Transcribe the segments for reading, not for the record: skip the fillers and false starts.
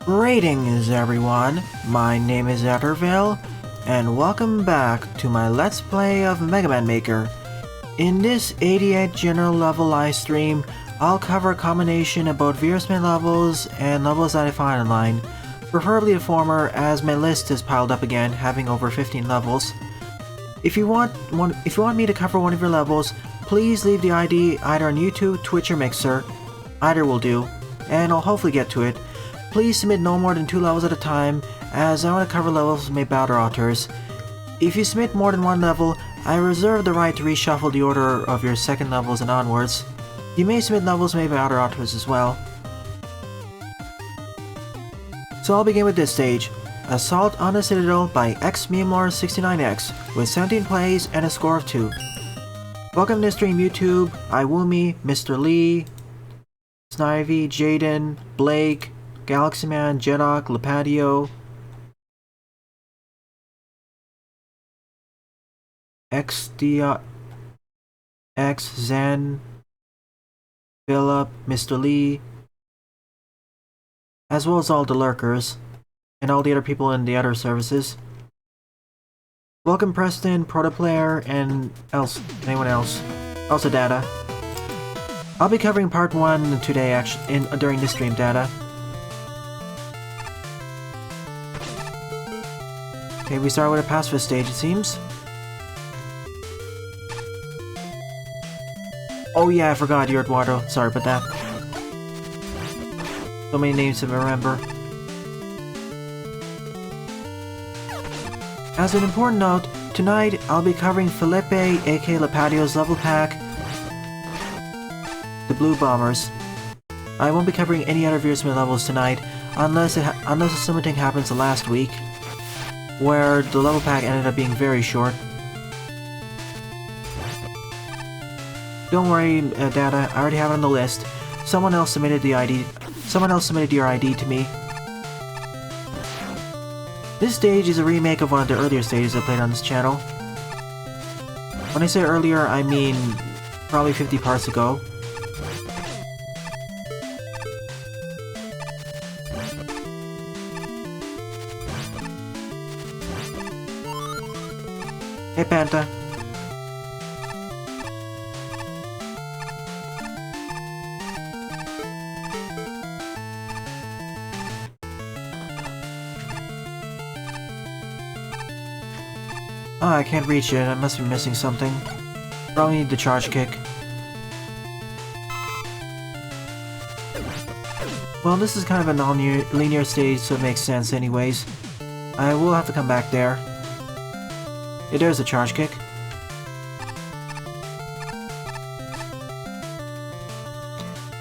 Greetings everyone, my name is Eduardo, and welcome back to my Let's Play of Mega Man Maker. In this 88 general level live stream, I'll cover a combination of both Veersmith levels and levels that I find online, preferably the former as my list is piled up again, having over 15 levels. If you want me to cover one of your levels, please leave the ID either on YouTube, Twitch, or Mixer. Either will do, and I'll hopefully get to it. Please submit no more than 2 levels at a time, as I want to cover levels made by other authors. If you submit more than 1 level, I reserve the right to reshuffle the order of your second levels and onwards. You may submit levels made by other authors as well. So I'll begin with this stage, Assault on the Citadel by xMemor69x, with 17 plays and a score of 2. Welcome to the stream YouTube, iWoomy, Mr. Lee, Snivy, Jaden, Blake, Galaxy Man, Jedok, Lipatio, X, Zen, Philip, Mr. Lee, as well as all the lurkers, and all the other people in the other services. Welcome Preston, Protoplayer, and anyone else. Also Data. I'll be covering part 1 today during this stream, Data. Okay, we start with a pacifist stage, it seems. Oh yeah, I forgot you're Eduardo. Sorry about that. So many names to remember. As an important note, tonight I'll be covering Felipe, aka Lipatio's level pack, the Blue Bombers. I won't be covering any other Veersmith levels tonight, unless a similar thing happens the last week, where the level pack ended up being very short. Don't worry, Data, I already have it on the list. Someone else submitted your ID to me. This stage is a remake of one of the earlier stages I played on this channel. When I say earlier, I mean probably 50 parts ago. Hey Panta. Oh, I can't reach it. I must be missing something. Probably need the charge kick. Well, this is kind of a non-linear stage, so it makes sense anyways. I will have to come back there. Yeah, there's a charge kick.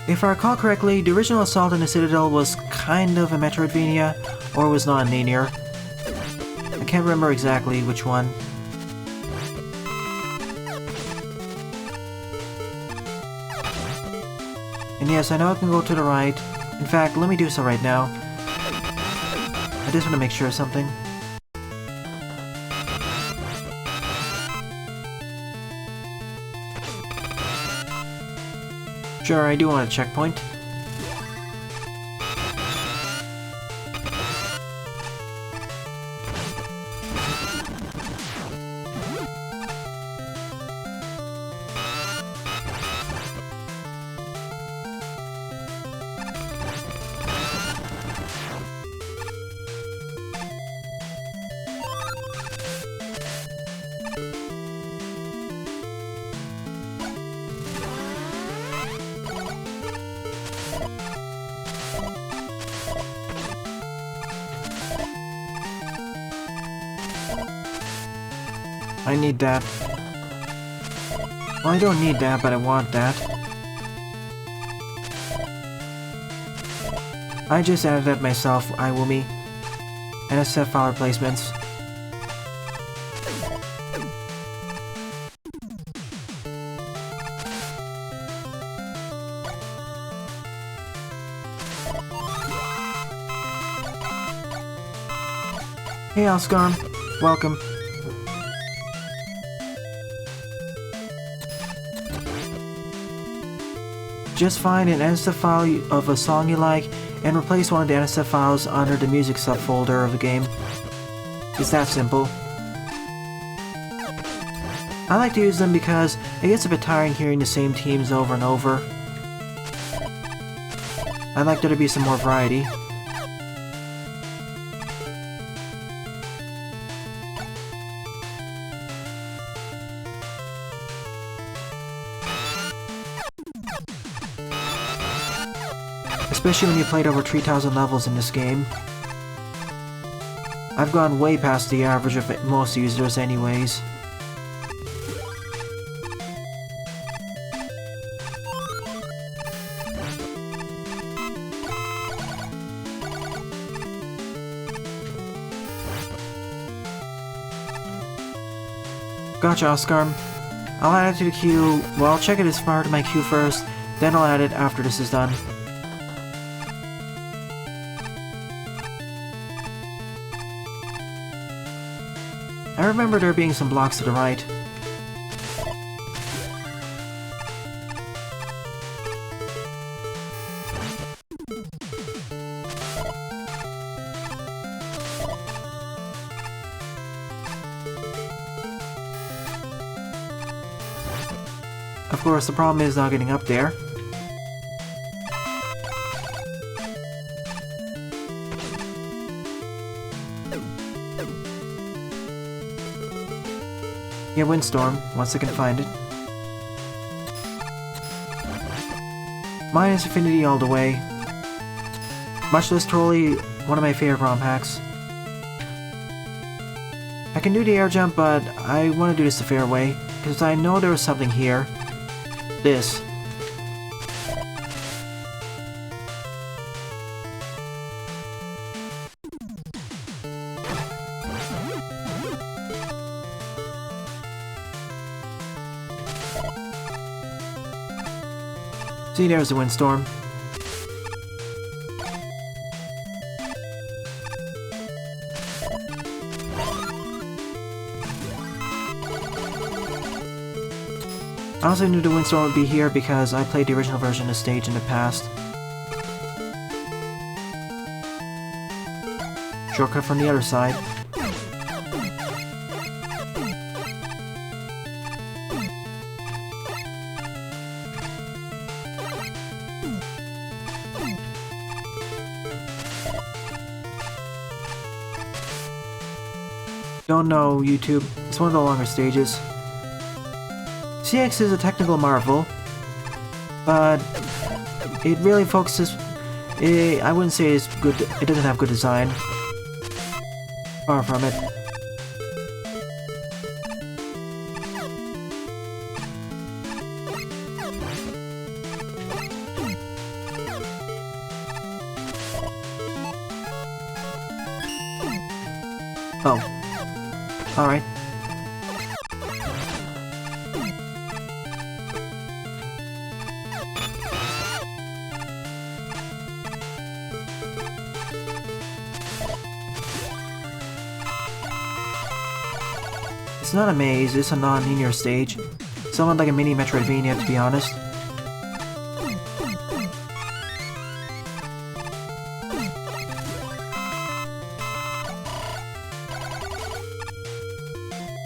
If I recall correctly, the original Assault on the Citadel was kind of a Metroidvania, or was non-linear. I can't remember exactly which one. And yes, I know I can go to the right. In fact, let me do so right now. I just want to make sure of something. Sure, I do want a checkpoint. I need that. Well, I don't need that, but I want that. I just added that myself, iWoomy. And a set file replacements. Hey Oscarm, welcome. Just find an NSF file of a song you like and replace one of the NSF files under the music subfolder of the game. It's that simple. I like to use them because it gets a bit tiring hearing the same themes over and over. I'd like there to be some more variety. Especially when you played over 3,000 levels in this game. I've gone way past the average of most users anyways. Gotcha, Oscarm. I'll add it to the queue. Well, I'll check it as part of my queue first, then I'll add it after this is done. I remember there being some blocks to the right. Of course, the problem is not getting up there. Yeah, Windstorm, once I can find it. Minus Infinity all the way. Much less Trolley, one of my favorite ROM hacks. I can do the air jump, but I want to do this the fair way, because I know there was something here. This. See, there's the Windstorm. I also knew the Windstorm would be here because I played the original version of the stage in the past. Shortcut from the other side. Don't know, YouTube. It's one of the longer stages. CX is a technical marvel, but it really focuses... I wouldn't say it's good. It doesn't have good design. Far from it. Oh. Alright. It's not a maze, it's a non-linear stage. Somewhat like a mini Metroidvania, to be honest.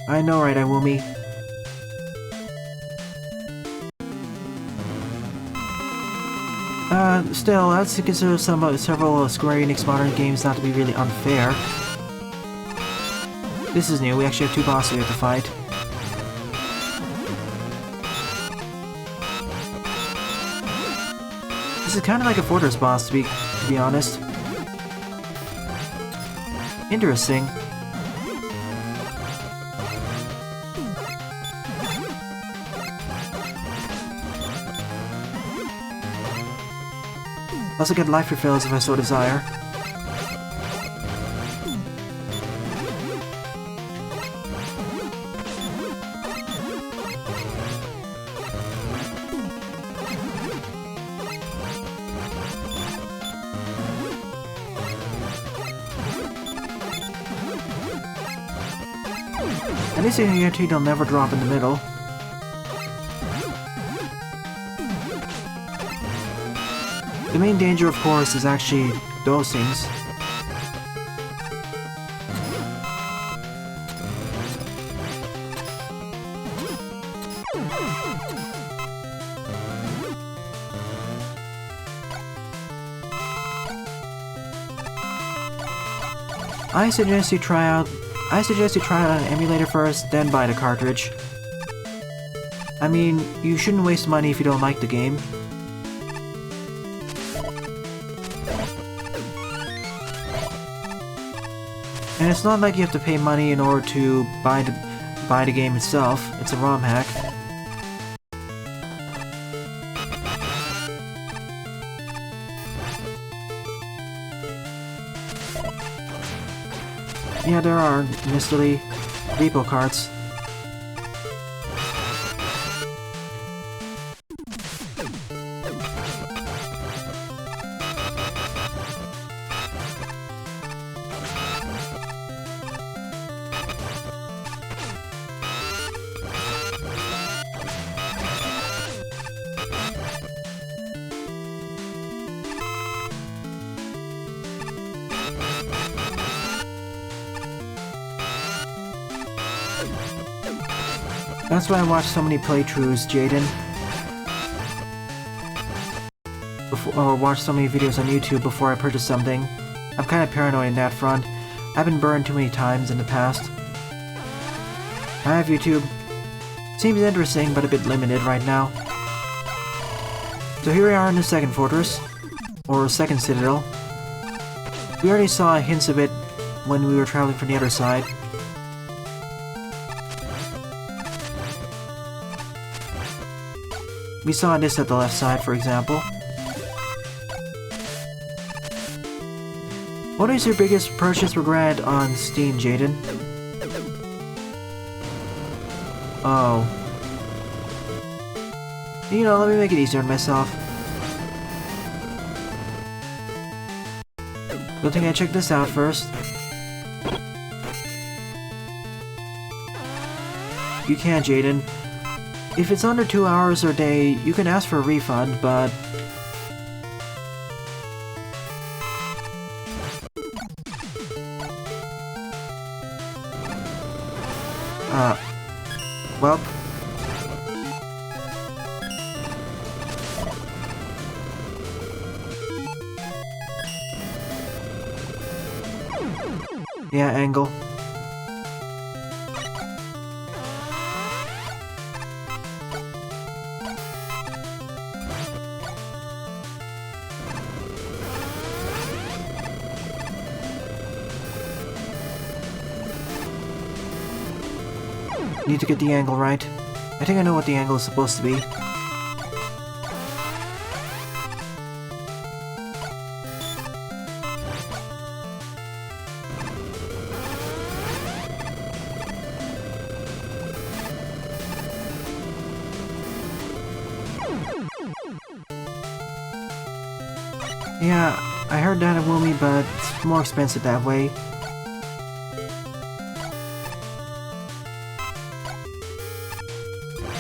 I know, right, iWoomy? Still, I'd consider several Square Enix modern games not to be really unfair. This is new, we actually have two bosses we have to fight. This is kind of like a Fortress boss, to be honest. Interesting. Also get life refills if I so desire. At least I can guarantee they'll never drop in the middle. The main danger, of course, is actually those things. I suggest you try out an emulator first, then buy the cartridge. I mean, you shouldn't waste money if you don't like the game. And it's not like you have to pay money in order to buy the game itself. It's a ROM hack. Yeah, there are mystery repo cards. That's why I watch so many playthroughs, Jaden. Or watch so many videos on YouTube before I purchase something. I'm kinda paranoid in that front. I've been burned too many times in the past. I have YouTube. Seems interesting, but a bit limited right now. So here we are in the second fortress. Or second Citadel. We already saw hints of it when we were traveling from the other side. We saw this at the left side, for example. What is your biggest purchase regret on Steam, Jaden? Oh. You know, let me make it easier on myself. Good thing I checked this out first. You can, Jaden. If it's under 2 hours or a day, you can ask for a refund, but... well... yeah, angle. Need to get the angle right. I think I know what the angle is supposed to be. Yeah, I heard that iWoomy, but it's more expensive that way.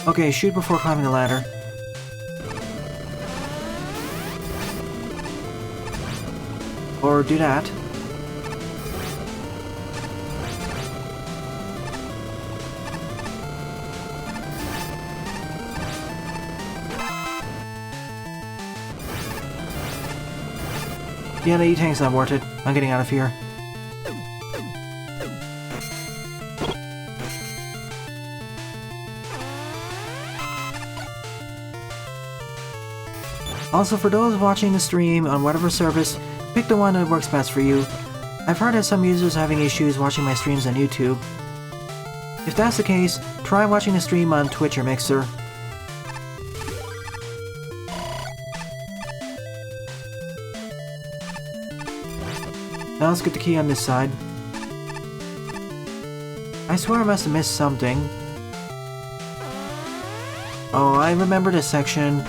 Okay, shoot before climbing the ladder. Or do that. Yeah, the E-tank's not worth it. I'm getting out of here. Also, for those watching the stream on whatever service, pick the one that works best for you. I've heard that some users are having issues watching my streams on YouTube. If that's the case, try watching the stream on Twitch or Mixer. Now let's get the key on this side. I swear I must have missed something. Oh, I remember this section.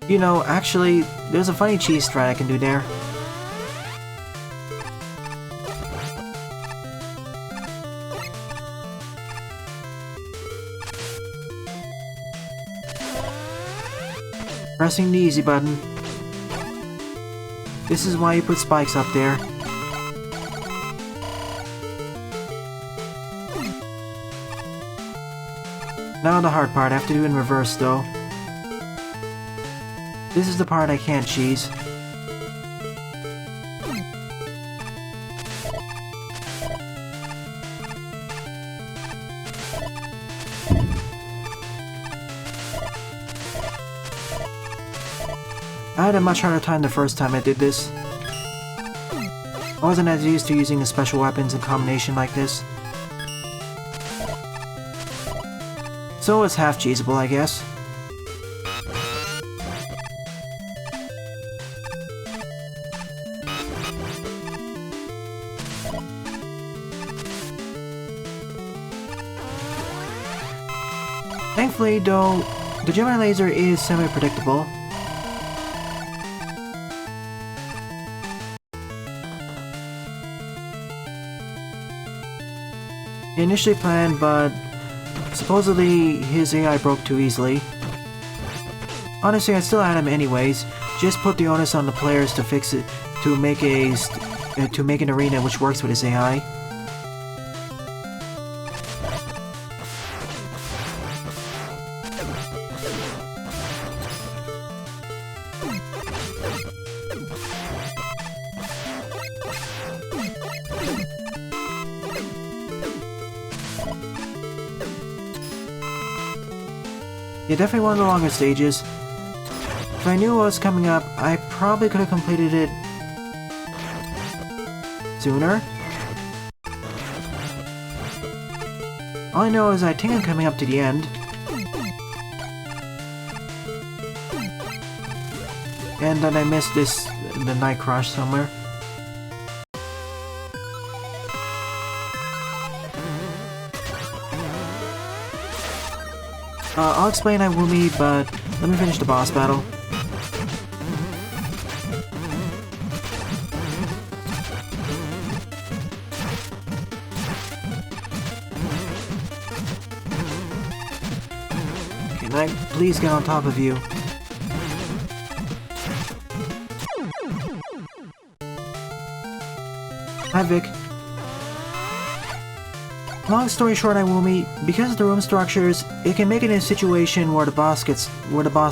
You know, actually, there's a funny cheese strat I can do there. pressing the easy button. This is why you put spikes up there. Now the hard part, I have to do in reverse though. This is the part I can't cheese. I had a much harder time the first time I did this. I wasn't as used to using the special weapons in combination like this. So it's half cheesable, I guess. Thankfully, though, the Gemini laser is semi-predictable. He initially planned, but supposedly his AI broke too easily. Honestly, I'd still add him anyways. Just put the onus on the players to fix it, to make an arena which works with his AI. Yeah, definitely one of the longer stages. If I knew what was coming up, I probably could have completed it sooner. All I know is I think I'm coming up to the end. And then I missed the night crush somewhere. I'll explain iWoomy, but let me finish the boss battle. Can I please get on top of you? Hi, Vic. Long story short, iWoomy, because of the room structures, it can make it in a situation where the boss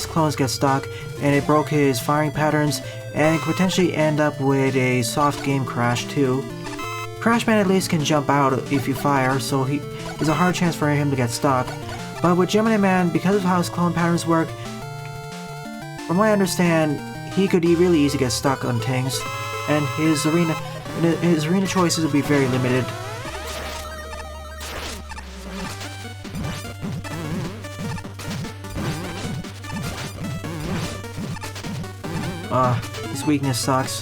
clones get stuck, and it broke his firing patterns, and it could potentially end up with a soft game crash too. Crashman at least can jump out if you fire, so there's a hard chance for him to get stuck. But with Gemini Man, because of how his clone patterns work, from what I understand, he could really easily get stuck on things, and his arena choices would be very limited. His weakness sucks.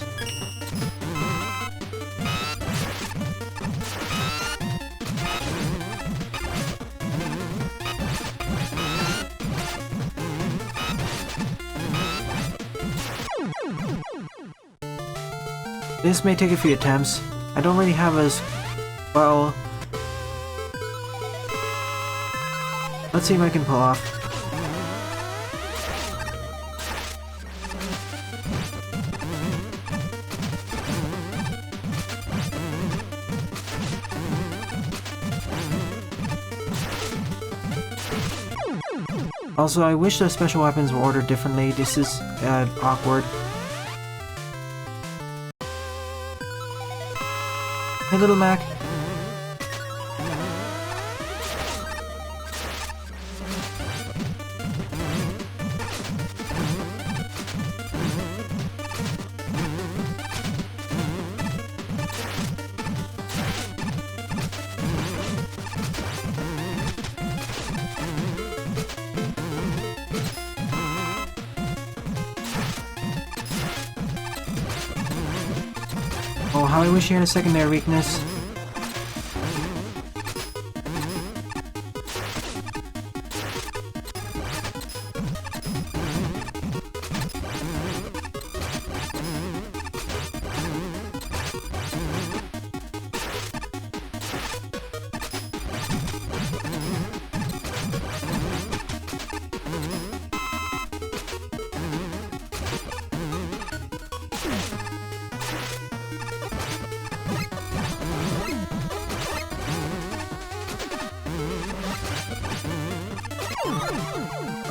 This may take a few attempts. I don't really have as well. Let's see if I can pull off. Also, I wish the special weapons were ordered differently. This is awkward. Hey, Little Mac. Oh, how I wish he had a secondary weakness.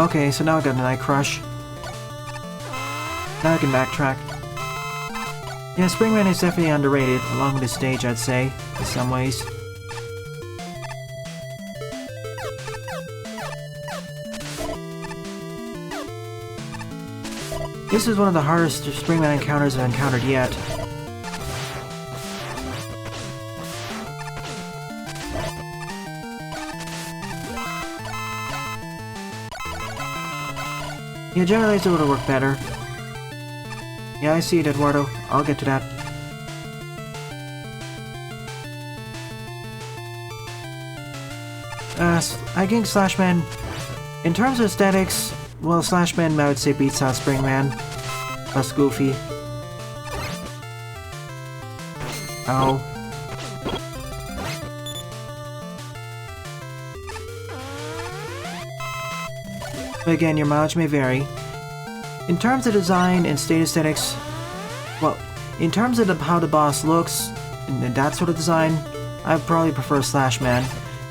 Okay, so now I got a Night Crush. Now I can backtrack. Yeah, Springman is definitely underrated, along with his stage, I'd say, in some ways. This is one of the hardest Springman encounters I've encountered yet. Yeah, generally it would have worked better. Yeah, I see it, Eduardo. I'll get to that. I think Slashman, in terms of aesthetics, well, Slashman I would say beats out Springman. Plus Goofy. Ow. But again, your mileage may vary. In terms of design and state aesthetics, well, in terms of how the boss looks, and that sort of design, I probably prefer Slashman.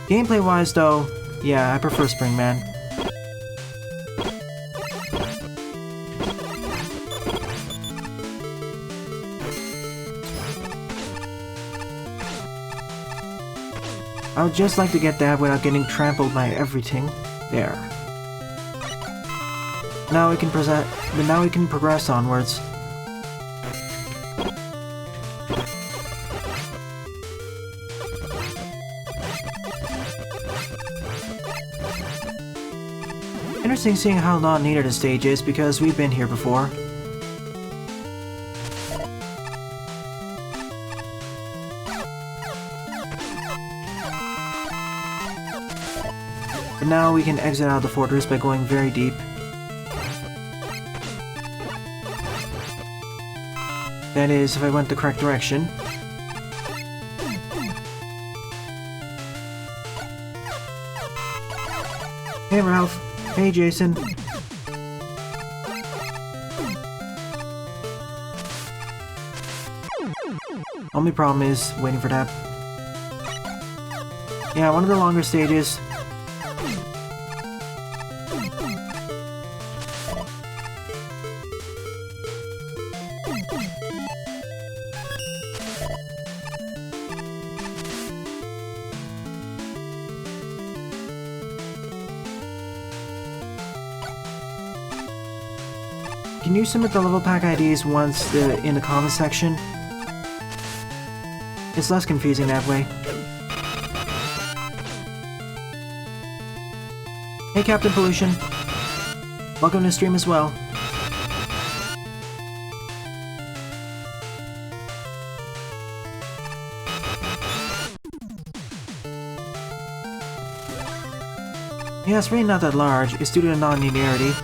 Gameplay-wise, though, yeah, I prefer Springman. I would just like to get that without getting trampled by everything. There. Now we can progress onwards. Interesting seeing how not needed the stage is because we've been here before. But now we can exit out of the fortress by going very deep. That is, if I went the correct direction. Hey Ralph. Hey Jason. Only problem is waiting for that. Yeah, one of the longer stages. Can you submit the level pack IDs once in the comment section? It's less confusing that way. Hey Captain Pollution. Welcome to the stream as well. Yeah, it's really not that large. It's due to the non-linearity.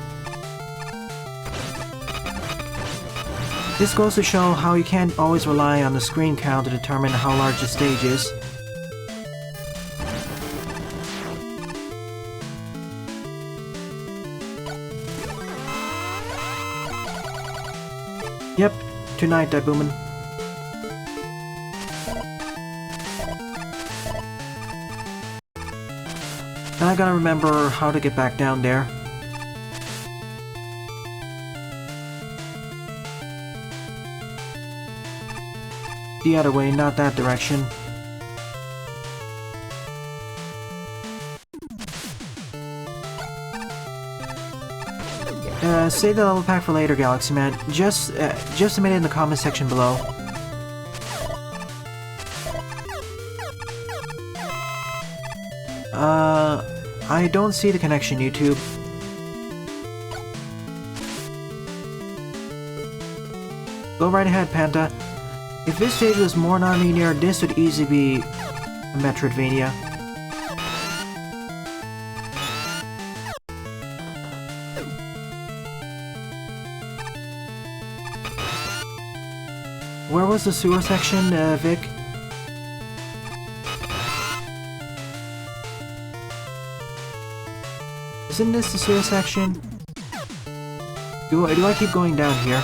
This goes to show how you can't always rely on the screen count to determine how large the stage is. Yep, tonight, that boomin'. Now I gotta remember how to get back down there. The other way, not that direction. Save the level pack for later, Galaxy Man. Just submit it in the comment section below. I don't see the connection, YouTube. Go right ahead, Panta. If this stage was more non-linear, this would easily be a Metroidvania. Where was the sewer section, Vic? Isn't this the sewer section? Do I keep going down here?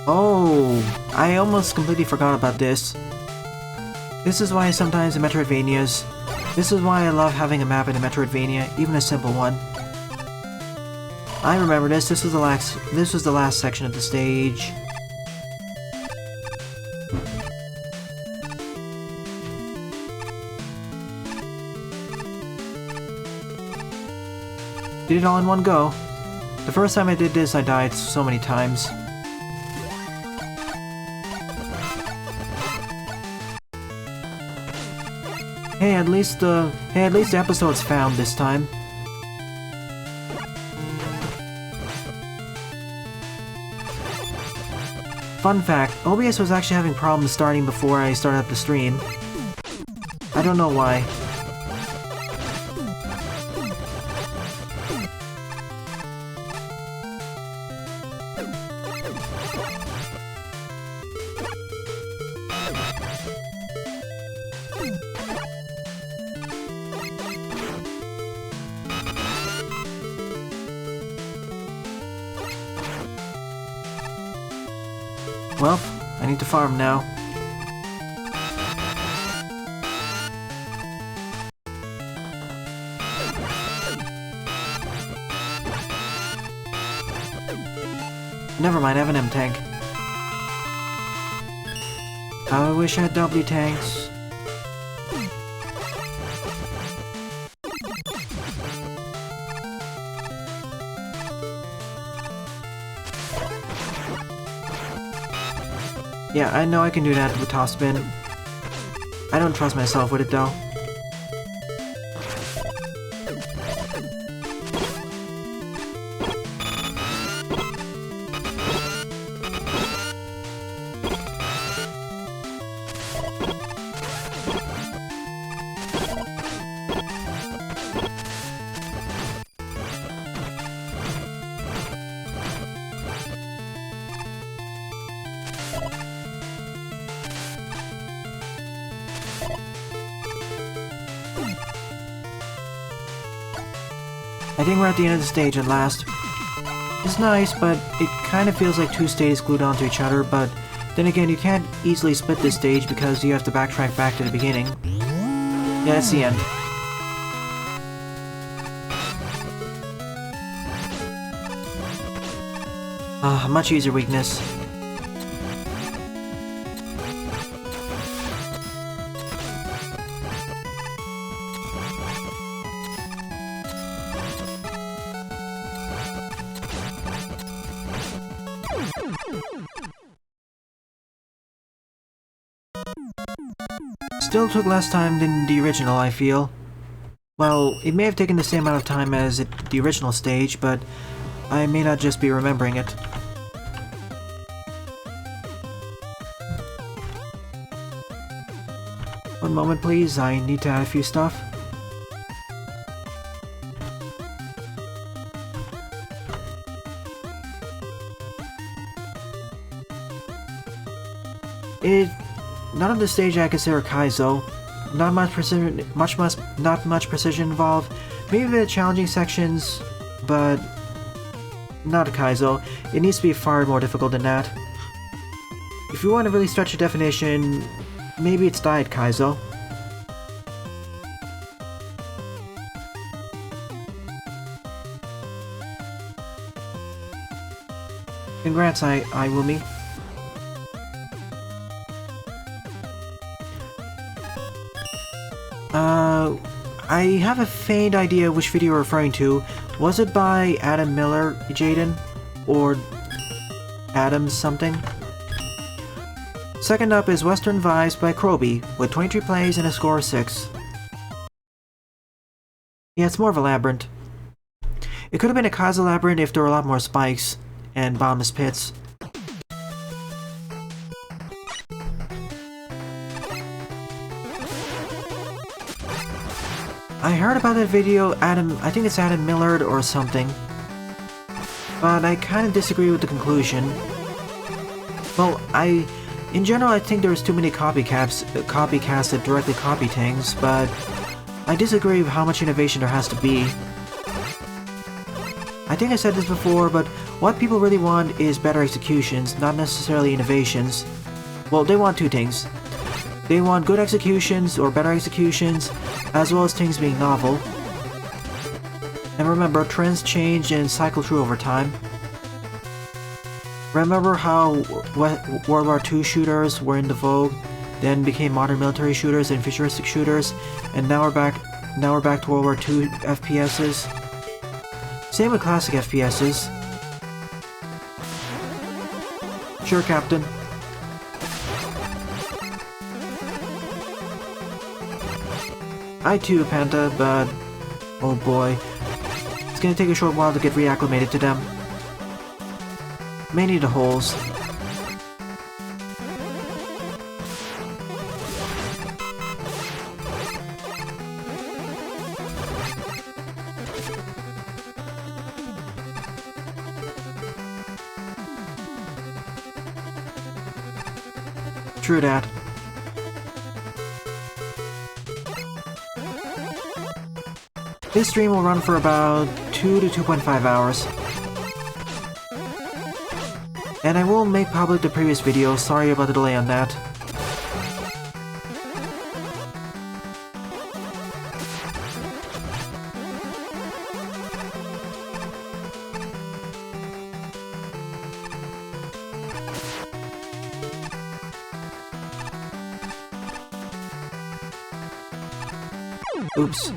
Oh, I almost completely forgot about this. This is why sometimes in Metroidvanias, this is why I love having a map in a Metroidvania, even a simple one. I remember this. This was the last section of the stage. Did it all in one go. The first time I did this, I died so many times. Hey, at least the episode's found this time. Fun fact, OBS was actually having problems starting before I started up the stream. I don't know why. Well, I need to farm now. Never mind, I have an M-tank. How I wish I had W tanks. Yeah, I know I can do that with top spin. I don't trust myself with it though. I think we're at the end of the stage at last. It's nice, but it kind of feels like two stages glued onto each other, but then again, you can't easily split this stage because you have to backtrack back to the beginning. Yeah, that's the end. Much easier weakness. Still took less time than the original, I feel. Well, it may have taken the same amount of time as the original stage, but I may not just be remembering it. One moment please, I need to add a few stuff. None of the stage I consider Kaizo. Not much precision involved. Maybe the challenging sections, but not a Kaizo. It needs to be far more difficult than that. If you want to really stretch your definition, maybe it's Diet Kaizo. Congrats, iWoomy. I have a faint idea which video you're referring to. Was it by Adam Miller, Jaden? Or Adam something? Second up is Western Vibes by Croby, with 23 plays and a score of 6. Yeah, it's more of a labyrinth. It could have been a Kaizo labyrinth if there were a lot more spikes and bottomless pits. I heard about that video, I think it's Adam Millard or something, but I kind of disagree with the conclusion. Well, in general, I think there's too many copycats that directly copy things, but I disagree with how much innovation there has to be. I think I said this before, but what people really want is better executions, not necessarily innovations. Well, they want two things. They want good executions, or better executions, as well as things being novel. And remember, trends change and cycle through over time. Remember how World War II shooters were in the vogue, then became modern military shooters and futuristic shooters, and now we're back to World War II FPSs? Same with classic FPSs. Sure, Captain. I too, Panta, but oh boy, it's gonna take a short while to get reacclimated to them. Mainly the holes. True that. This stream will run for about 2 to 2.5 hours. And I will make public the previous video, sorry about the delay on that. Oops.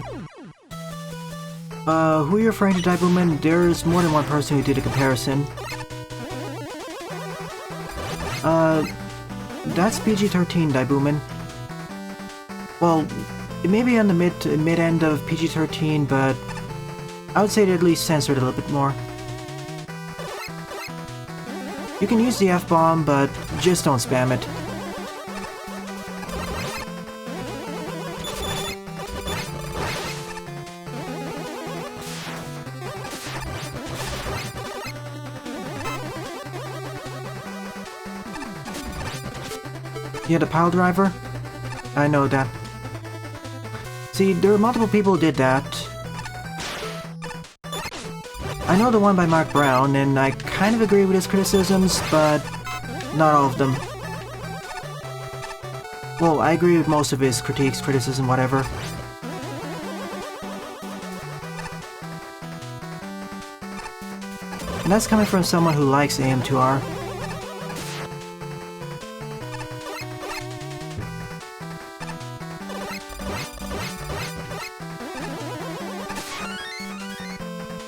Who are you referring to, Daibuman? There's more than one person who did a comparison. That's PG-13, Daibuman. Well, it may be on the mid-end of PG-13, but I would say it at least censored a little bit more. You can use the F-bomb, but just don't spam it. Yeah, the pile driver? I know that. See, there are multiple people who did that. I know the one by Mark Brown, and I kind of agree with his criticisms, but not all of them. Well, I agree with most of his critiques, criticism, whatever. And that's coming from someone who likes AM2R.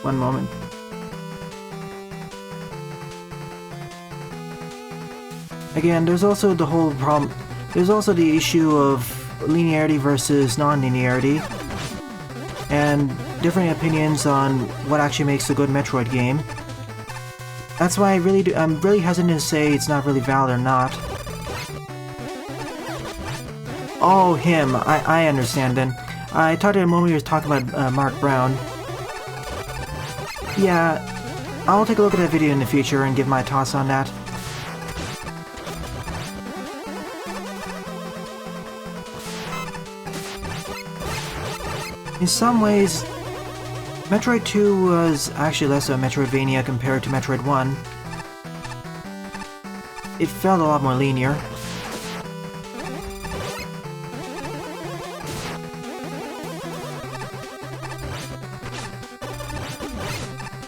One moment. Again, there's also the whole problem. There's also the issue of linearity versus non-linearity, and different opinions on what actually makes a good Metroid game. That's why I'm really hesitant to say it's not really valid or not. Oh, him. I understand then. I thought at a moment you were talking about Mark Brown. Yeah, I'll take a look at that video in the future and give my thoughts on that. In some ways, Metroid 2 was actually less of a Metroidvania compared to Metroid 1. It felt a lot more linear.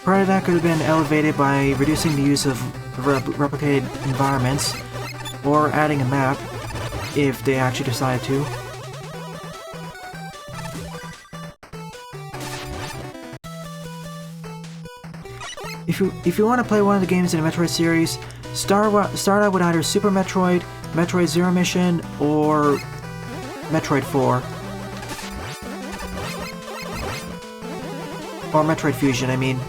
Part of that could have been elevated by reducing the use of replicated environments, or adding a map, if they actually decide to. If you want to play one of the games in the Metroid series, start out with either Super Metroid, Metroid Zero Mission, or Metroid 4. Or Metroid Fusion, I mean.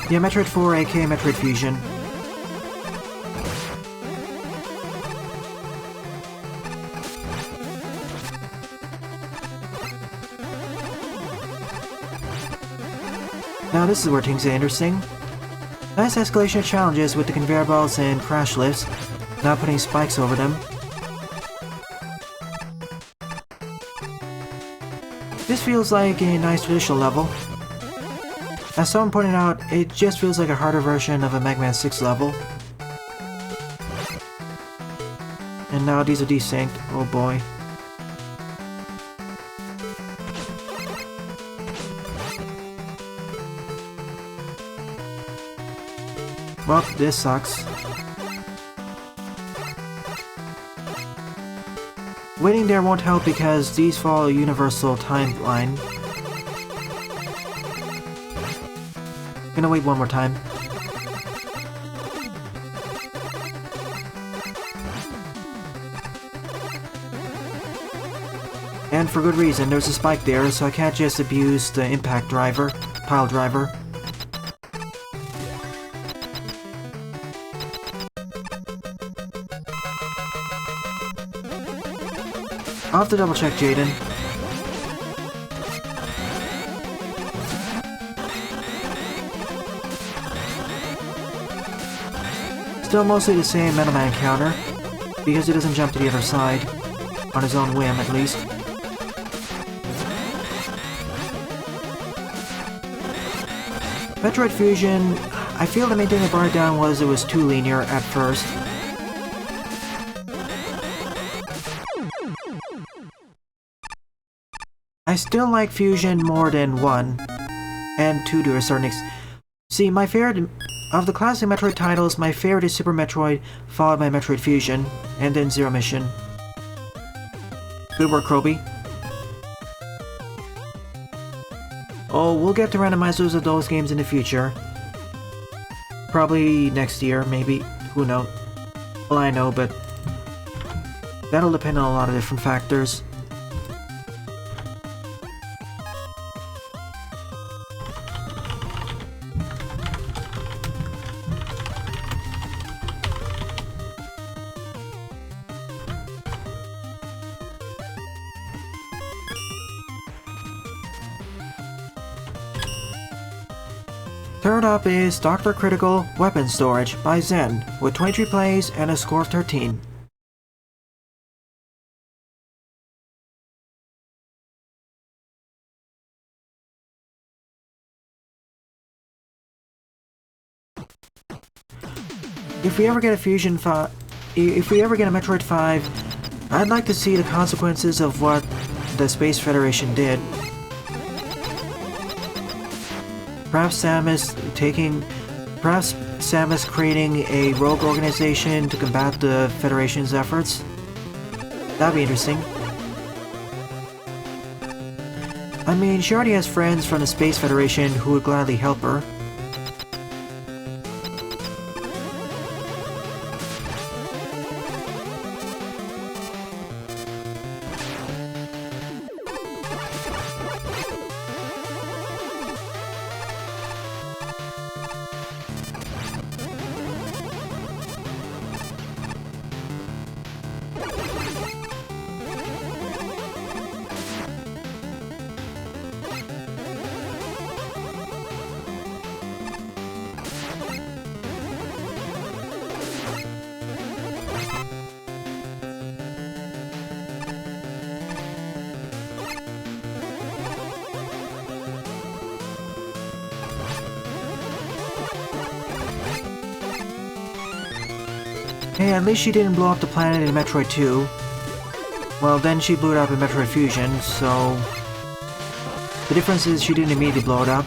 Yeah, Metroid 4, aka Metroid Fusion. Now this is where things get interesting. Nice escalation of challenges with the conveyor belts and crash lifts, not putting spikes over them. This feels like a nice traditional level. As someone pointed out, it just feels like a harder version of a Mega Man 6 level. And now these are desynced. Oh boy. Well, this sucks. Waiting there won't help because these follow a universal timeline. Gonna wait one more time. And for good reason, there's a spike there, so I can't just abuse the impact driver, pile driver. I'll have to double check Jaden. Still mostly the same Megaman counter, because he doesn't jump to the other side, on his own whim at least. Metroid Fusion, I feel the main thing that brought it down was it was too linear at first. I still like Fusion more than 1, and 2 to a certain extent. See, my favorite of the classic Metroid titles, my favorite is Super Metroid, followed by Metroid Fusion, and then Zero Mission. Good work, Croby. Oh, we'll get to randomizers of those games in the future. Probably next year, maybe. Who knows? Well, I know, but that'll depend on a lot of different factors. Third up is Dr. Critical Weapon Storage by Zen, with 23 plays and a score of 13. If we ever get a Metroid 5, I'd like to see the consequences of what the Space Federation did. Perhaps Samus creating a rogue organization to combat the Federation's efforts? That'd be interesting. I mean, she already has friends from the Space Federation who would gladly help her. Hey, at least she didn't blow up the planet in Metroid 2. Well, then she blew it up in Metroid Fusion, so... the difference is she didn't immediately blow it up.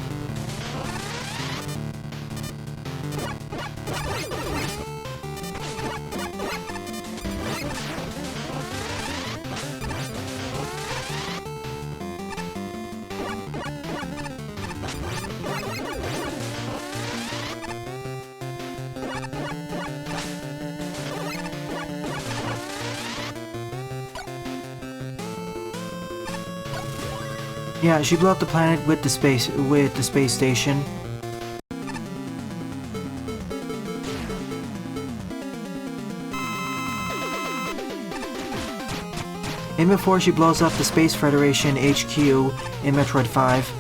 Yeah, she blew up the planet with the space station. And before she blows up the Space Federation HQ in Metroid 5.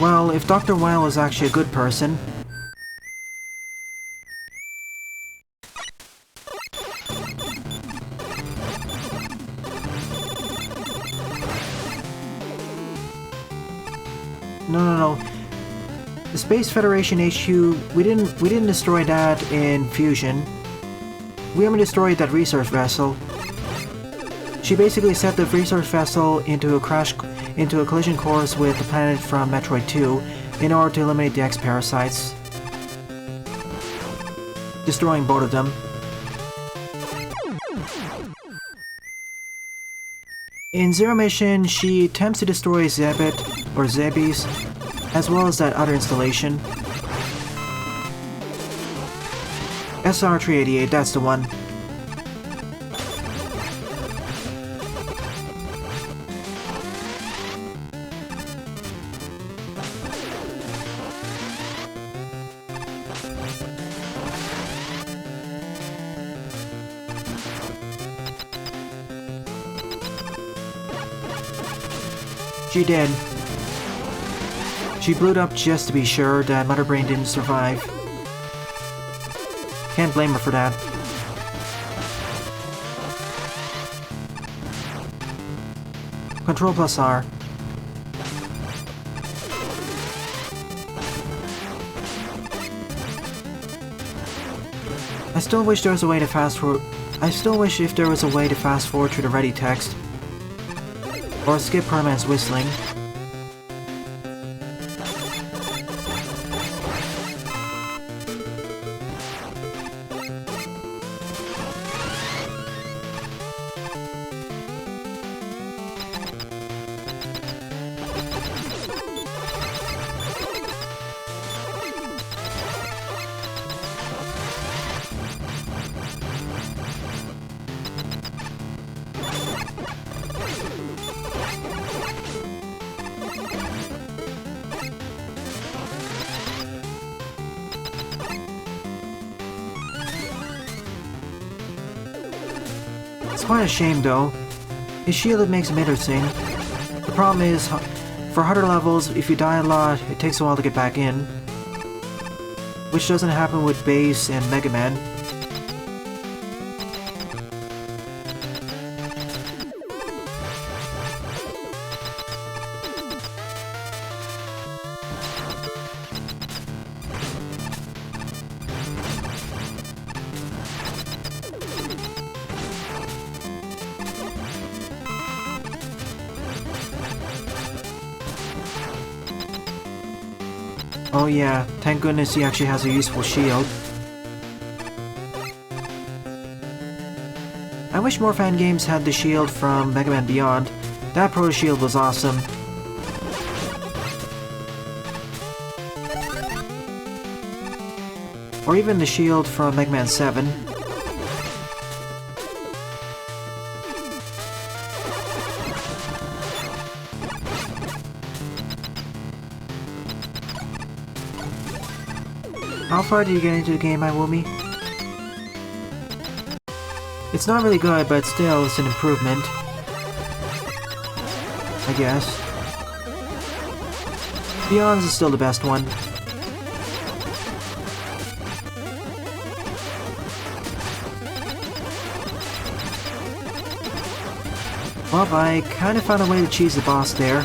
Well, if Dr. Wily is actually a good person... No. The Space Federation HQ, we didn't destroy that in Fusion. We only destroyed that research vessel. She basically set the research vessel into a collision course with the planet from Metroid 2 in order to eliminate the X-Parasites, destroying both of them. In Zero Mission, she attempts to destroy Zebit, or Zebis, as well as that other installation. SR-388, that's the one. She did. She blew it up just to be sure that Mother Brain didn't survive. Can't blame her for that. Control plus R. I still wish there was a way to fast forward. I still wish if there was a way to fast forward through the ready text. Or skip Protoman's whistling. It's quite a shame though. His shield makes him interesting. The problem is, for harder levels, if you die a lot, it takes a while to get back in. Which doesn't happen with Base and Mega Man. Oh yeah, thank goodness he actually has a useful shield. I wish more fan games had the shield from Mega Man Beyond. That Proto Shield was awesome. Or even the shield from Mega Man 7. How far do you get into the game, iWoomy? It's not really good, but still, it's an improvement. I guess. Beyond's is still the best one. Well, I kinda found a way to cheese the boss there.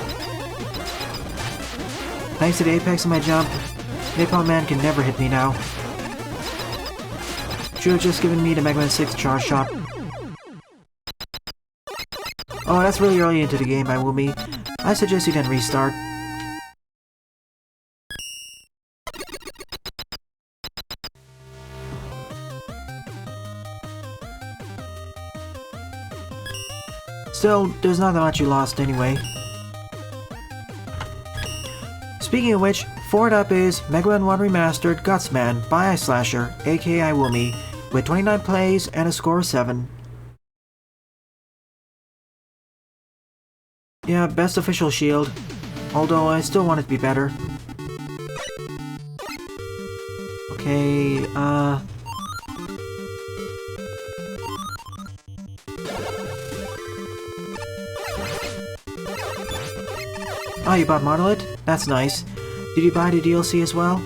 Thanks to the apex of my jump, Photon Man can never hit me now. Should have just given me the Mega Man 6 charge shot. Oh, that's really early into the game, iWoomy. I suggest you then restart. Still, there's not that much you lost anyway. Speaking of which, forward up is Mega Man 1 Remastered Gutsman by iceSlasher, aka iWoomy, with 29 plays and a score of 7. Yeah, best official shield, although I still want it to be better. Okay, Oh, you bought Monolith? That's nice. Did you buy the DLC as well?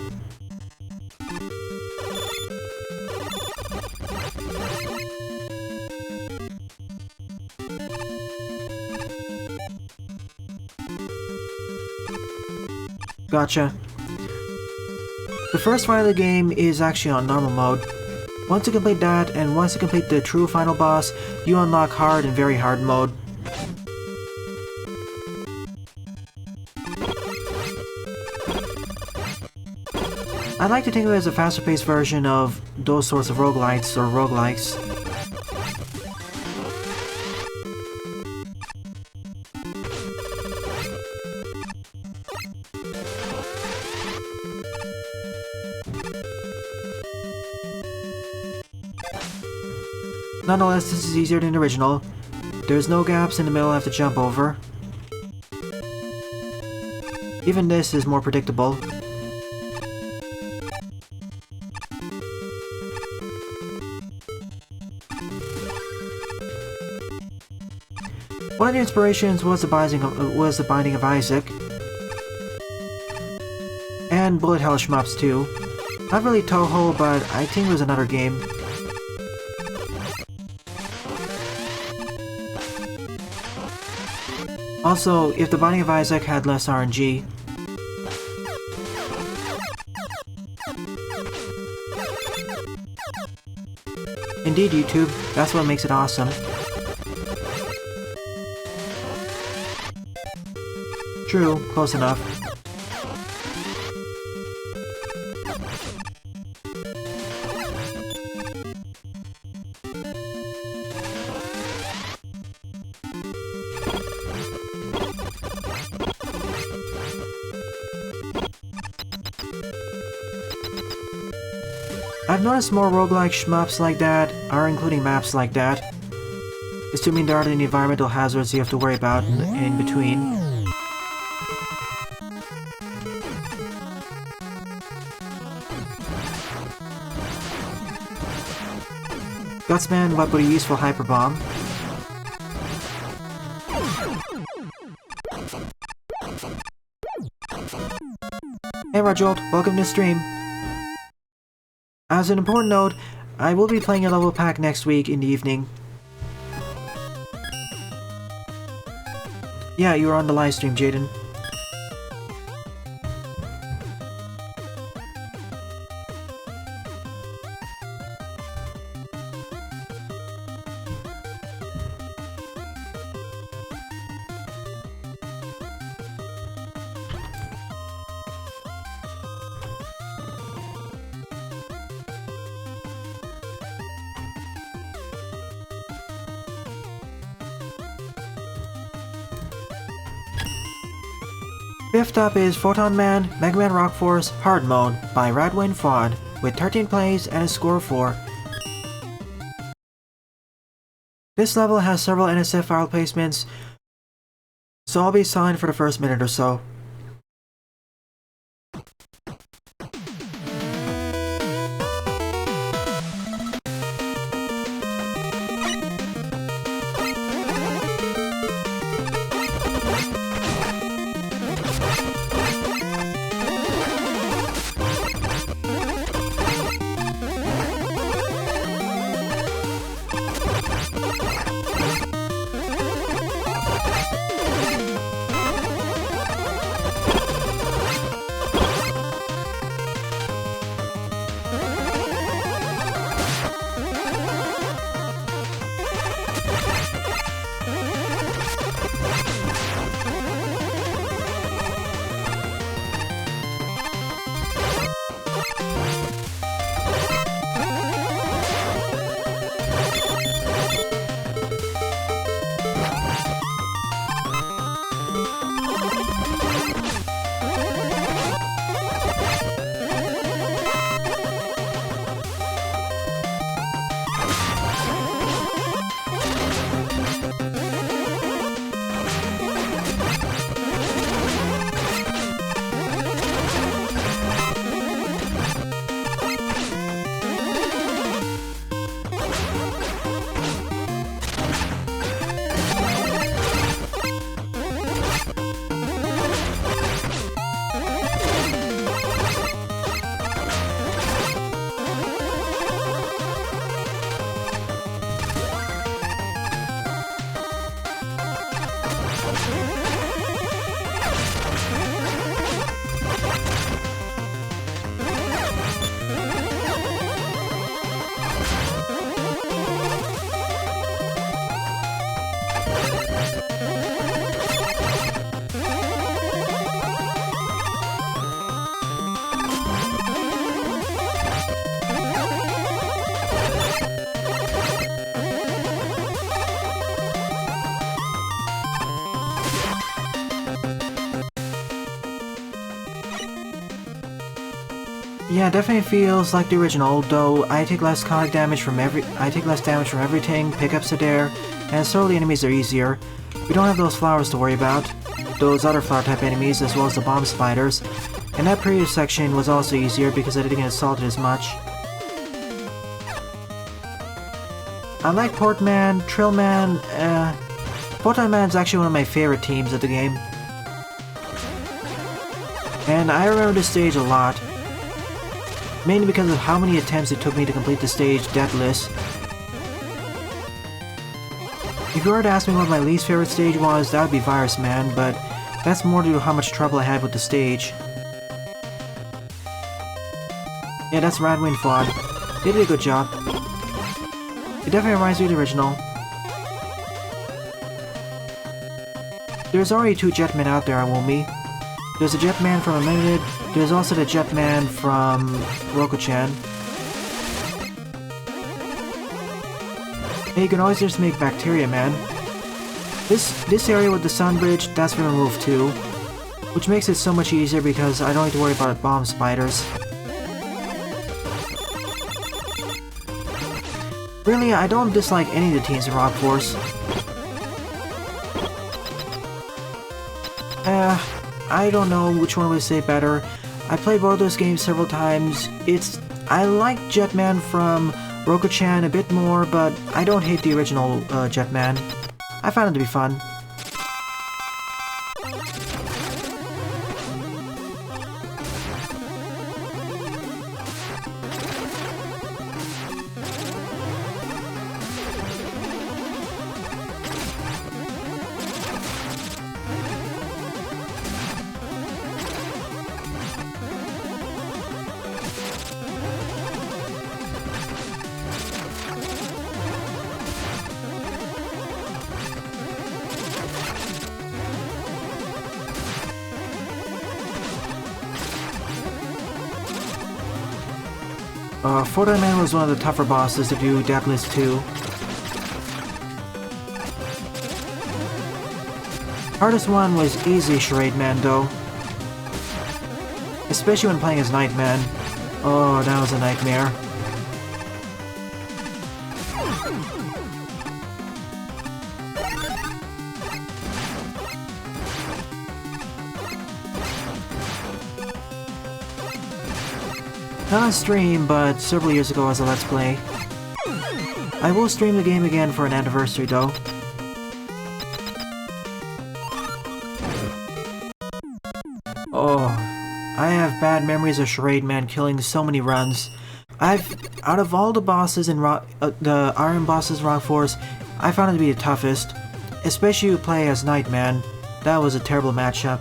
Gotcha. The first fight of the game is actually on normal mode. Once you complete that, and once you complete the true final boss, you unlock hard and very hard mode. I'd like to think of it as a faster-paced version of those sorts of roguelites or roguelikes. Nonetheless, this is easier than the original. There's no gaps in the middle I have to jump over. Even this is more predictable. One of the inspirations was the Binding of Isaac. And Bullet Hell Shmups too. Not really Toho, but I think it was another game. Also, if the Binding of Isaac had less RNG. Indeed, YouTube, that's what makes it awesome. True, close enough. I've noticed more roguelike shmups like that are including maps like that, assuming there aren't any environmental hazards you have to worry about in between. Gutsman, what would a useful hyper bomb? Hey Rajolt, welcome to the stream. As an important note, I will be playing a level pack next week in the evening. Yeah, you were on the live stream, Jaden. Fifth up is Photon Man, Megaman Rock Force, Hard Mode by Radwane Fouad, with 13 plays and a score of 4. This level has several NSF file placements, so I'll be silent for the first minute or so. Yeah, definitely feels like the original, though I take less contact damage from everything, pickups are there, and so the enemies are easier. We don't have those flowers to worry about, those other flower type enemies as well as the bomb spiders, and that previous section was also easier because I didn't get assaulted as much. I like Portman, Trillman, Photon Man's actually one of my favorite teams of the game. And I remember this stage a lot. Mainly because of how many attempts it took me to complete the stage deathless. If you were to ask me what my least favorite stage was, that would be Virus Man, but that's more due to how much trouble I had with the stage. Yeah, that's Radwane Fouad. They did a good job. It definitely reminds me of the original. There's already 2 Jetmen out there, iWoomy. There's a Jetman from Unlimited, there's also the Jetman from Roku-chan. Hey, you can always just make Bacteria Man. This area with the sun bridge, that's been removed too, which makes it so much easier because I don't have to worry about bomb spiders. Really, I don't dislike any of the teams in Rock Force. I don't know which one would say better. I played both those games several times. I like Jetman from Roku-chan a bit more, but I don't hate the original Jetman. I found it to be fun. Photon Man was one of the tougher bosses to do deathless too. Hardest one was easy Charade Man though. Especially when playing as Nightman. Oh, that was a nightmare. Not on stream, but several years ago as a Let's Play. I will stream the game again for an anniversary though. Oh, I have bad memories of Charade Man killing so many runs. Out of all the bosses in the Iron bosses in Rock Force, I found it to be the toughest. Especially to play as Nightman. That was a terrible matchup.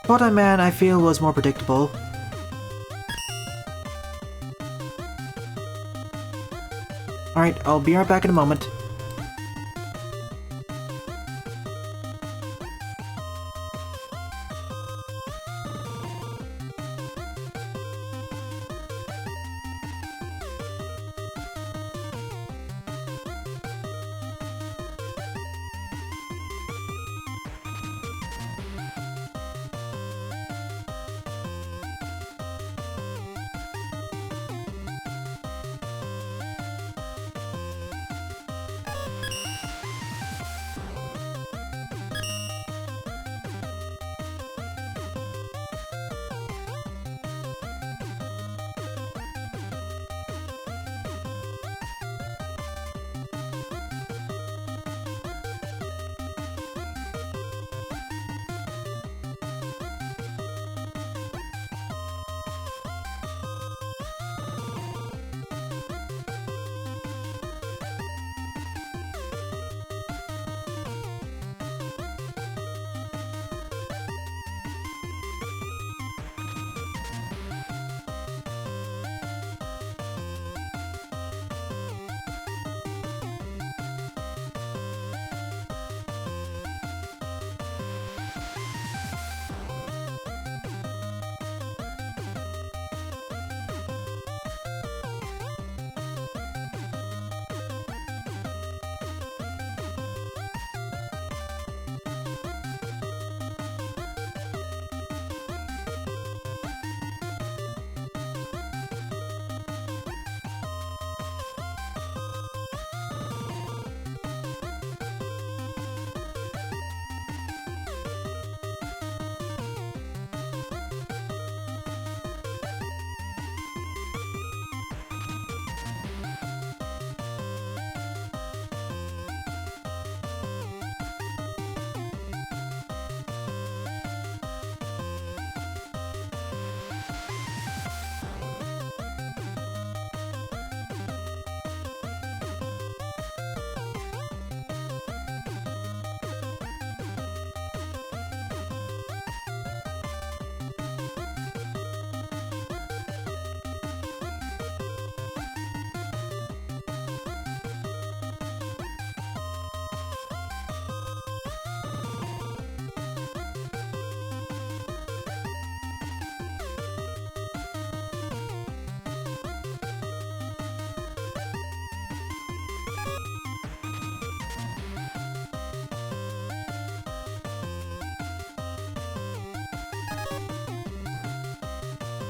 Protoman Man I feel was more predictable. Alright, I'll be right back in a moment.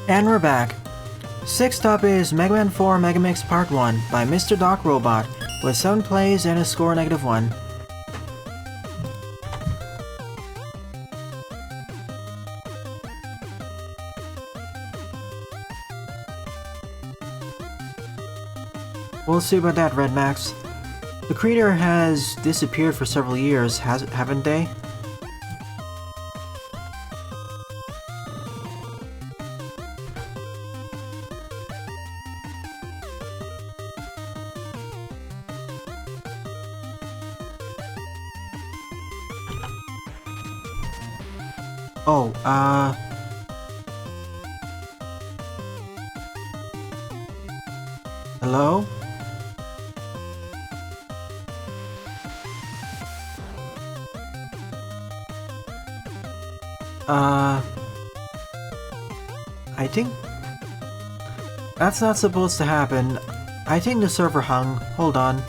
And we're back. Sixth up is Megaman 4 Megamix Part 1 by MrDocRobot with 7 plays and a score -1. We'll see about that, Red Max. The creator has disappeared for several years, haven't they? Oh, hello? I think that's not supposed to happen. I think the server hung. Hold on.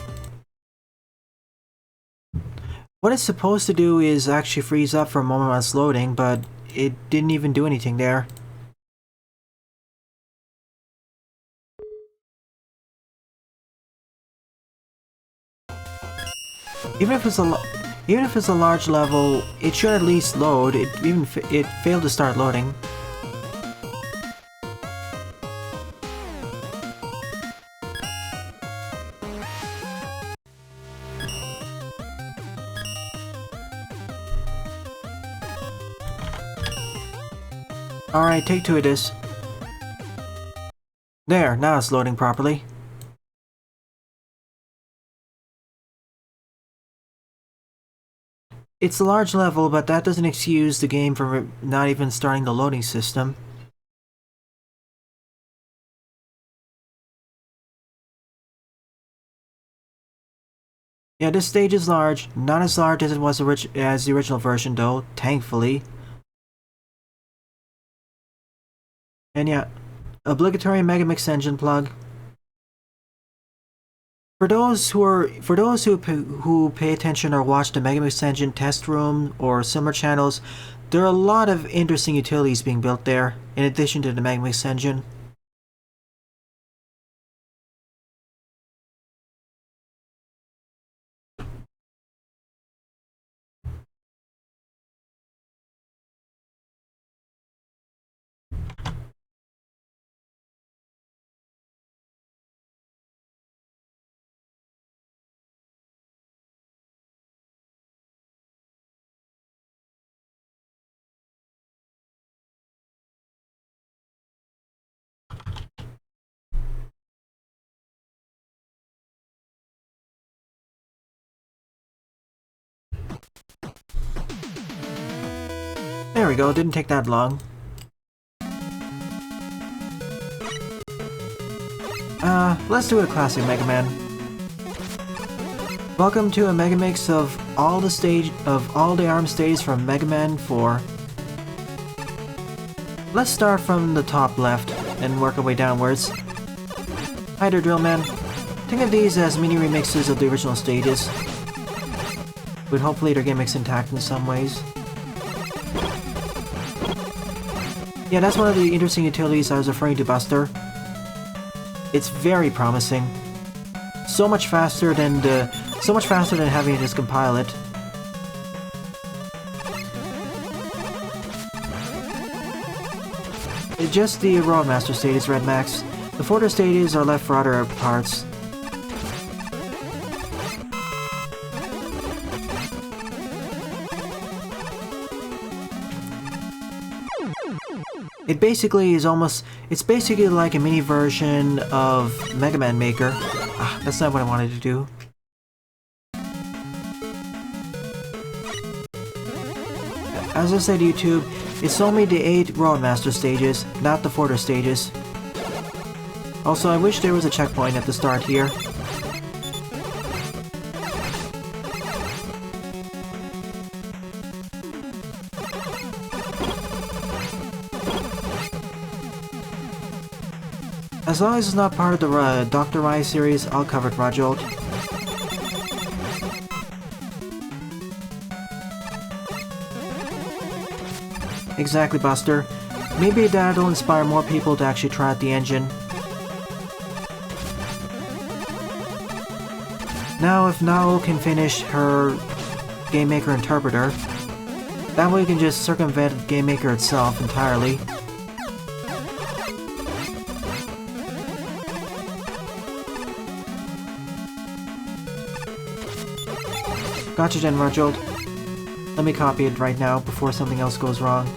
What it's supposed to do is actually freeze up for a moment while it's loading, but it didn't even do anything there. Even if it's a large level, it should at least load. It failed to start loading. Alright, take 2 of this. There, now it's loading properly. It's a large level, but that doesn't excuse the game from not even starting the loading system. Yeah, this stage is large. Not as large as it was as the original version though, thankfully. And yeah, obligatory Megamix engine plug. For those who pay attention or watch the Megamix engine test room or similar channels, there are a lot of interesting utilities being built there, in addition to the Megamix engine. There we go, didn't take that long. Let's do a classic Mega Man. Welcome to a Megamix of all the ARM stages from Mega Man 4. Let's start from the top left and work our way downwards. Hi there, Drillman. Think of these as mini remixes of the original stages, with hopefully their gimmicks intact in some ways. Yeah, that's one of the interesting utilities I was referring to, Buster. It's very promising. So much faster than having to just compile it. It's just the Roadmaster stages, Red Max. The further stages are left for other parts. It's basically like a mini version of Mega Man Maker. Ah, that's not what I wanted to do. As I said, YouTube, it's only the 8 Roadmaster stages, not the further stages. Also, I wish there was a checkpoint at the start here. As long as it's not part of the Dr. Wily series, I'll cover it, Rajolt. Exactly, Buster. Maybe that'll inspire more people to actually try out the engine. Now if Nao can finish her Game Maker interpreter, that way we can just circumvent Game Maker itself entirely. Gotcha, Gen Rajot. Let me copy it right now before something else goes wrong.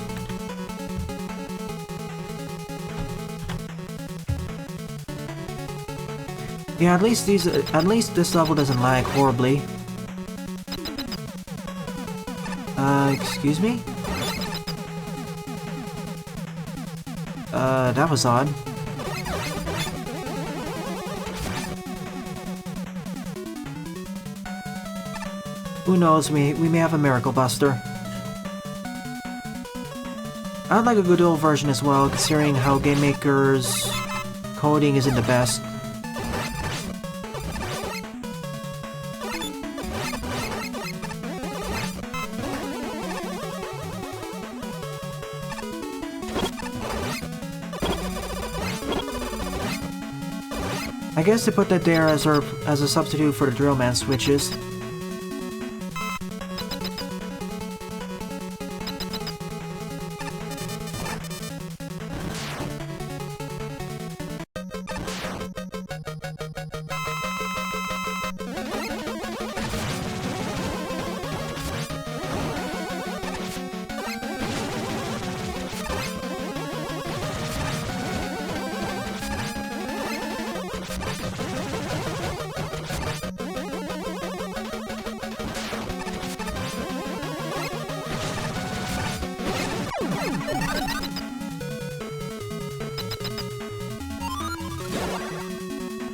Yeah, at least this level doesn't lag horribly. Excuse me? That was odd. Who knows, we may have a Miracle Buster. I'd like a good old version as well, considering how Game Maker's coding isn't the best. I guess they put that there as a substitute for the Drillman switches.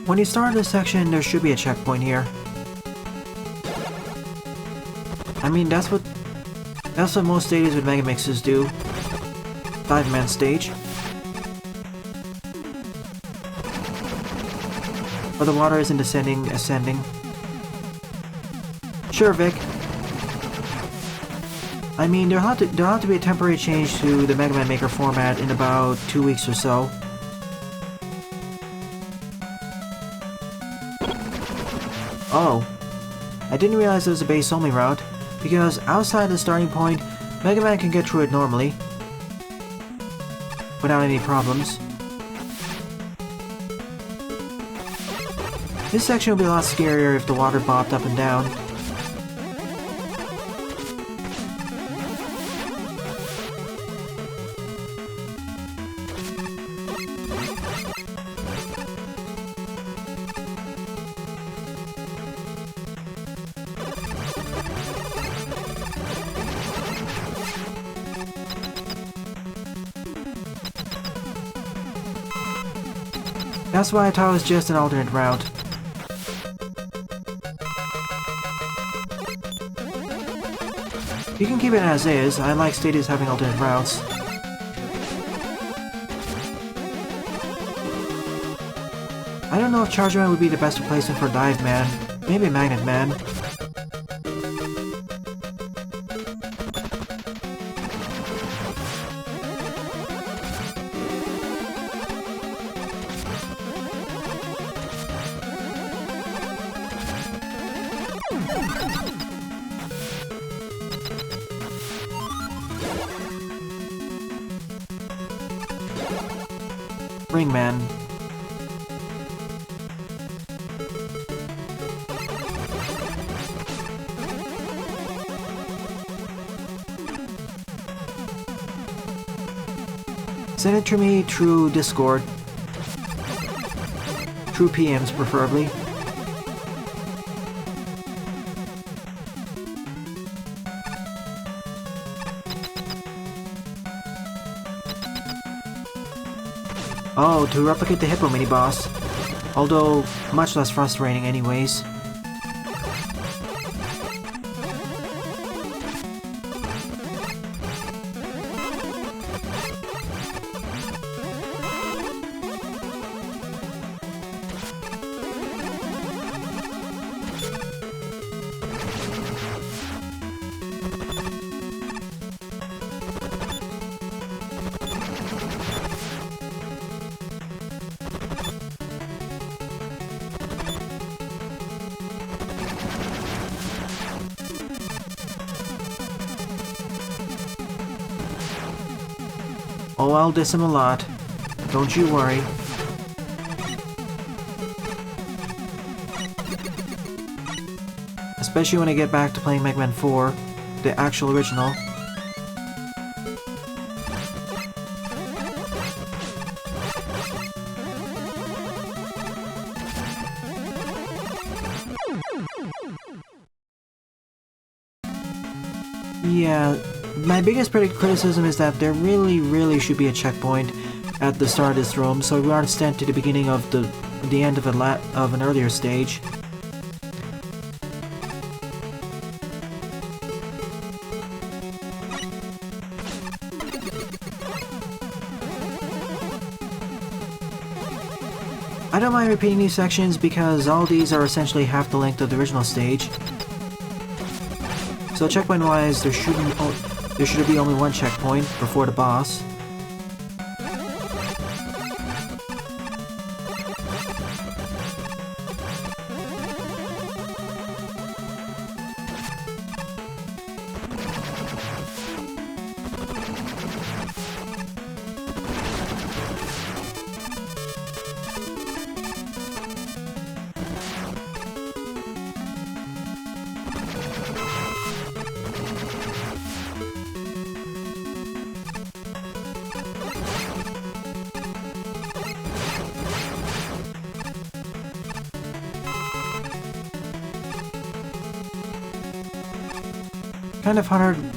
When you start this section, there should be a checkpoint here. I mean, that's what most stages with Megamixes do. Dive-Man stage. But the water isn't ascending. Sure, Vic. I mean, there'll have to be a temporary change to the Mega Man Maker format in about 2 weeks or so. Oh, I didn't realize it was a base-only route, because outside the starting point, Mega Man can get through it normally, without any problems. This section will be a lot scarier if the water bobbed up and down. That's why I thought it was just an alternate route. You can keep it as is. I like stages having alternate routes. I don't know if Charger Man would be the best replacement for Dive Man. Maybe Magnet Man. Ringman. Send it to me through Discord. Through PMs, preferably. Oh, to replicate the Hippo mini-boss. Although, much less frustrating anyways. Oh, I'll diss him a lot. Don't you worry. Especially when I get back to playing Mega Man 4, the actual original. Yeah, my biggest criticism is that there really should be a checkpoint at the start of this room, so we aren't sent to the beginning of the end of an earlier stage. I don't mind repeating these sections because all these are essentially half the length of the original stage. So checkpoint-wise, there should be only one checkpoint before the boss.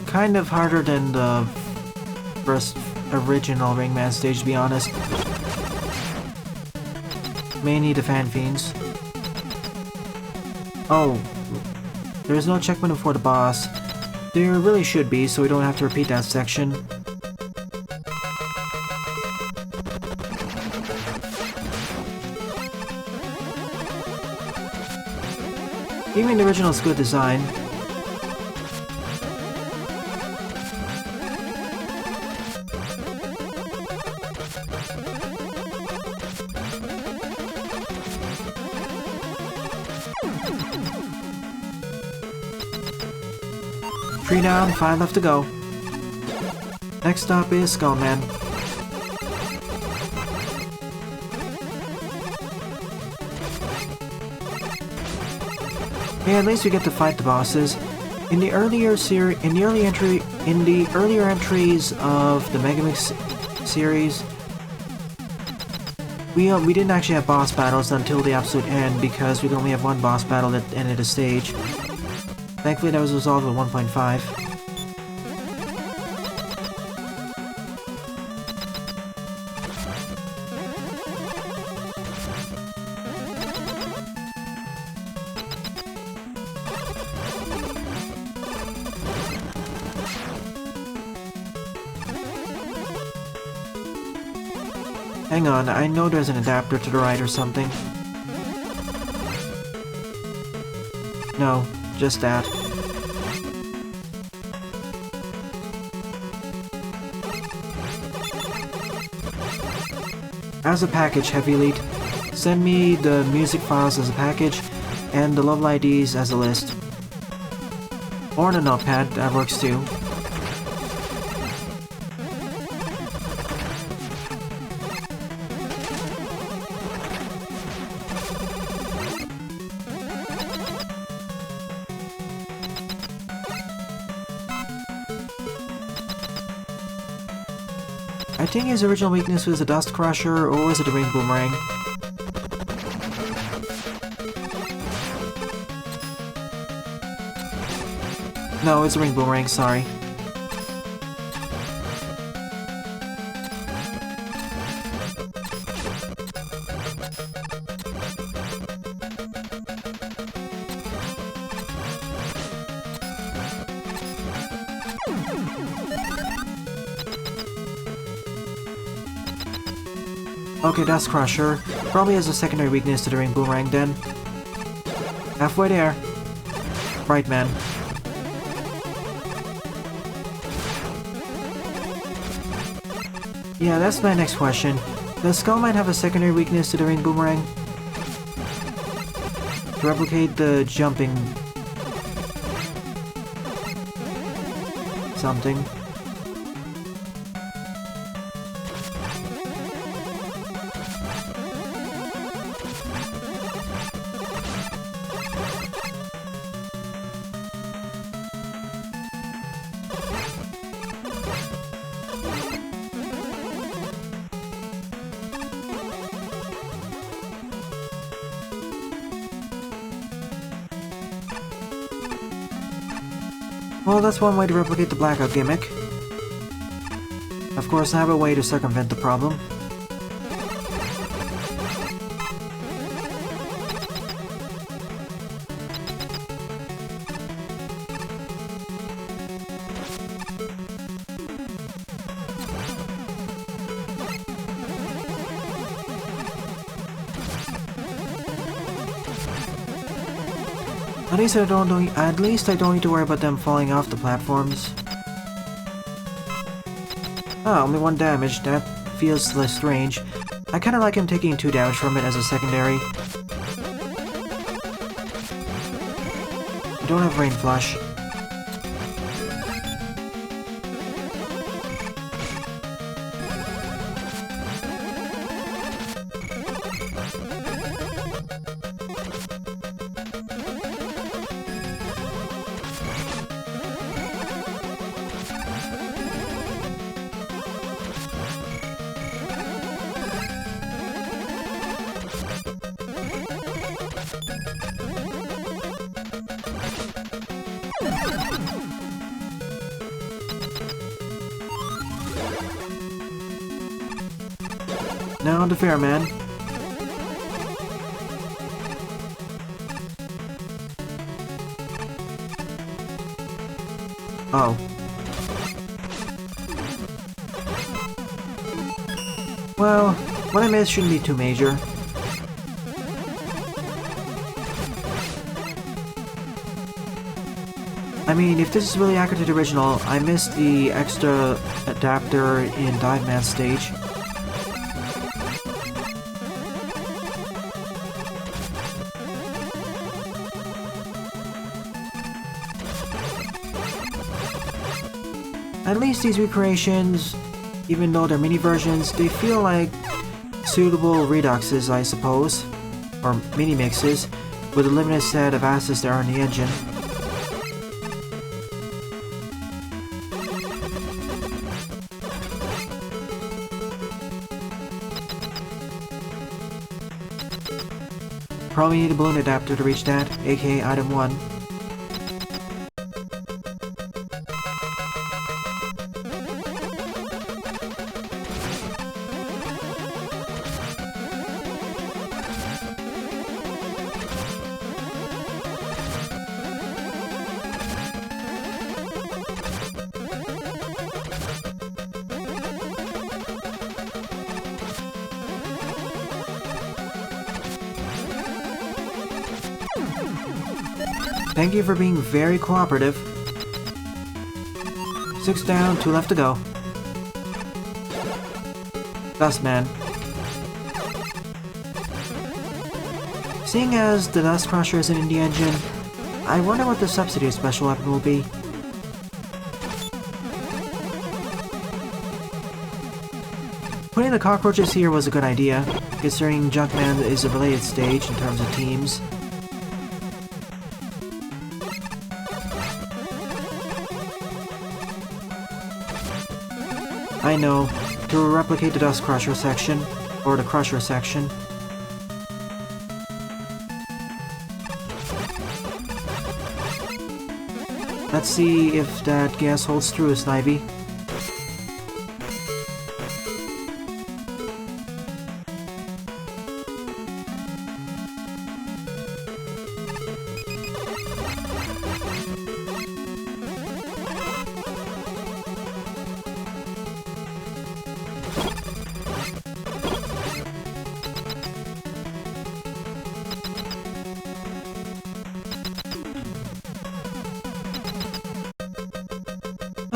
Kind of harder than the first original Ringman stage, to be honest. Mainly the fan fiends. Oh, there's no checkpoint before the boss. There really should be, so we don't have to repeat that section. Even the original's good design. Three down, 5 left to go. Next stop is Skullman. Yeah, at least we get to fight the bosses. In the earlier entries of the Megamix series, we didn't actually have boss battles until the absolute end because we'd only have one boss battle at the end of the stage. Thankfully that was resolved at 1.5. Hang on, I know there's an adapter to the right or something. No, just that. As a package, Heavy Elite, send me the music files as a package, and the level IDs as a list. Or in a notepad, that works too. I think his original weakness was the Dust Crusher, or was it the Ring Boomerang? No, it's a Ring Boomerang, sorry. Okay, Dust Crusher. Probably has a secondary weakness to the Ring Boomerang then. Halfway there. Right, man. Yeah, that's my next question. Does Skullman have a secondary weakness to the Ring Boomerang? To replicate the jumping... something. Well, that's one way to replicate the blackout gimmick. Of course, I have a way to circumvent the problem. At least I don't need to worry about them falling off the platforms. Ah, only 1 damage. That feels less strange. I kinda like him taking 2 damage from it as a secondary. I don't have Rain Flush. Now on to Fair Man. Oh. Well, what I missed shouldn't be too major. I mean, if this is really accurate to the original, I missed the extra adapter in Dive Man's stage. At least these recreations, even though they're mini versions, they feel like suitable reduxes, I suppose, or mini mixes, with a limited set of assets that are in the engine. Probably need a balloon adapter to reach that, aka item 1. Thank you for being very cooperative. 6 down, 2 left to go. Dustman. Seeing as the Dust Crusher isn't in the engine, I wonder what the substitute special weapon will be. Putting the cockroaches here was a good idea, considering Junkman is a related stage in terms of teams. I know, to replicate the Dust Crusher section, or the Crusher section. Let's see if that gas holds true, Snivy.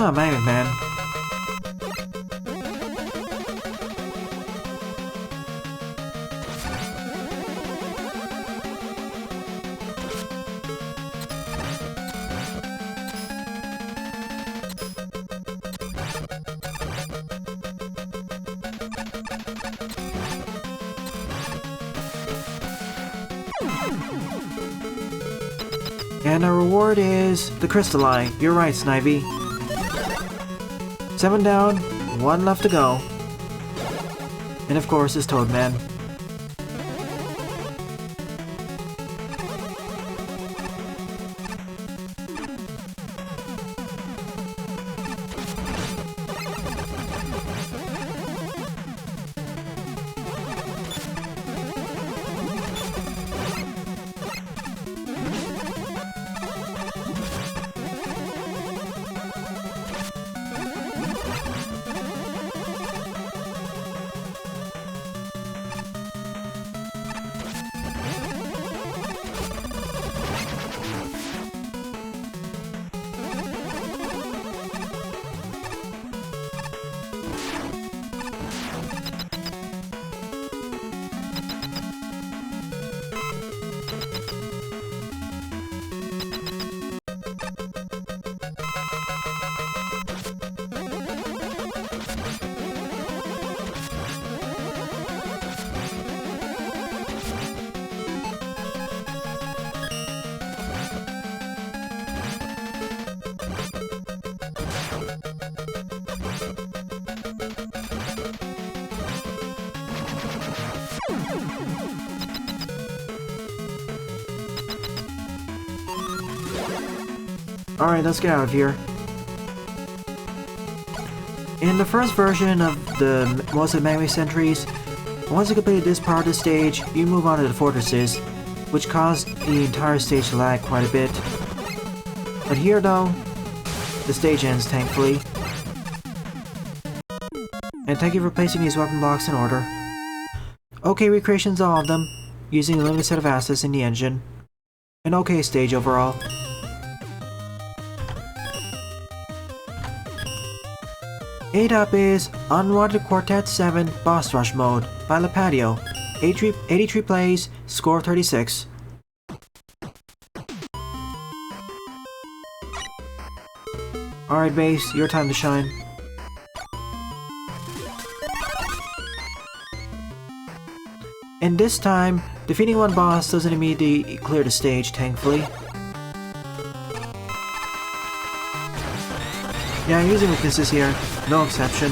Oh, Mega Man. And our reward is the Crystalline. You're right, Snivy. 7 down, 1 left to go. And of course, it's Toadman. Alright, let's get out of here. In the first version of most of the Megamix entries, once you complete this part of the stage, you move on to the fortresses, which caused the entire stage to lag quite a bit. But here though, the stage ends thankfully. And thank you for placing these weapon blocks in order. Okay recreations, all of them, using a limited set of assets in the engine. An okay stage overall. A-Top is Unwanted Quartet 7 Boss Rush Mode by Lipatio. 83 plays, score 36. Alright base, your time to shine. And this time, defeating one boss doesn't immediately clear the stage, thankfully. Yeah, I'm using weaknesses here, no exception.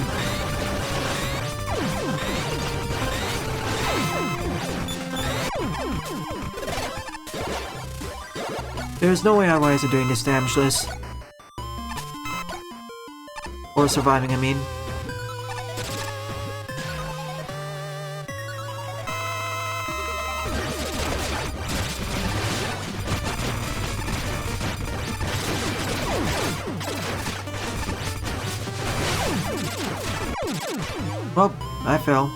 There's no way otherwise of doing this damageless. Or surviving, I mean. Well, I fell.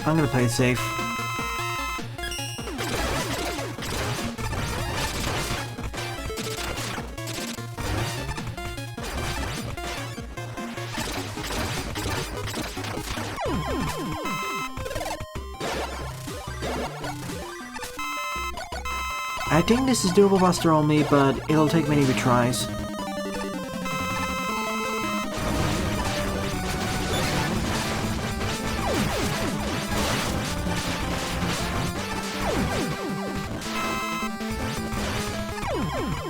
I'm gonna play it safe. I think this is doable buster only, but it'll take many retries.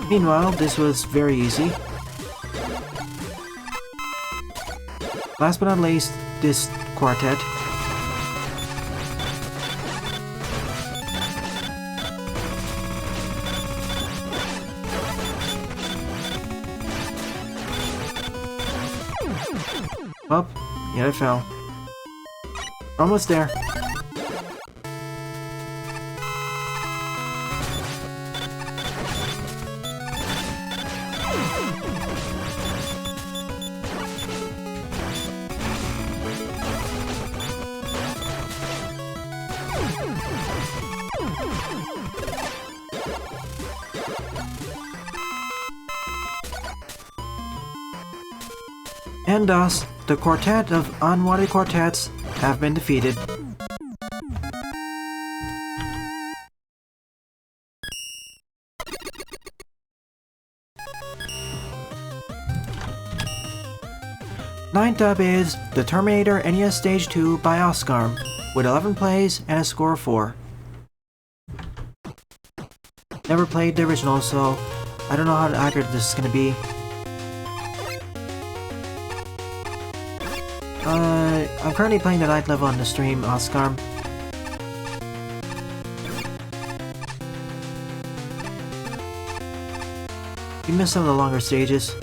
Meanwhile, this was very easy. Last but not least, this quartet. Well, yeah, I fell. Almost there. And thus, the quartet of unwanted quartets have been defeated. Ninth up is the Terminator Nes Stage 2 by Oscarm, with 11 plays and a score of 4. Never played the original, so I don't know how accurate this is going to be. I'm currently playing the 9th level on the stream, Oscarm. You missed some of the longer stages.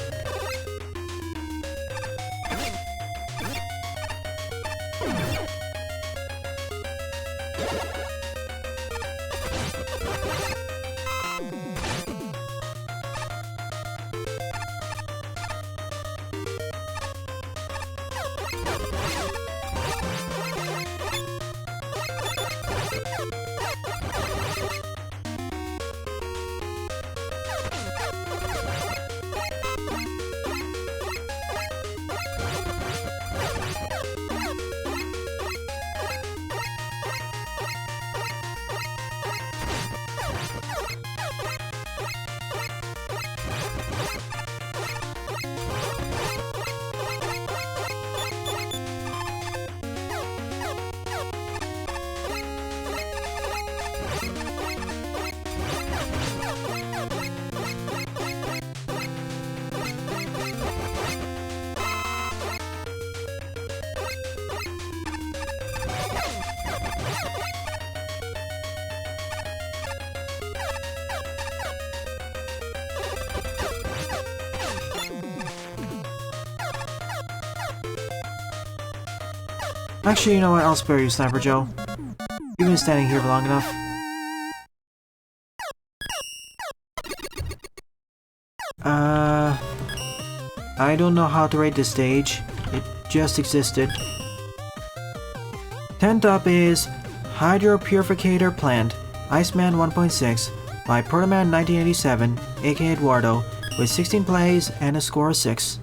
Actually, you know what? I'll spare you, Sniper Joe. You've been standing here for long enough. I don't know how to rate this stage. It just existed. 10th up is Hydro-Purificator Plant, Iceman 1.6 by Protoman 1987, aka Eduardo, with 16 plays and a score of 6.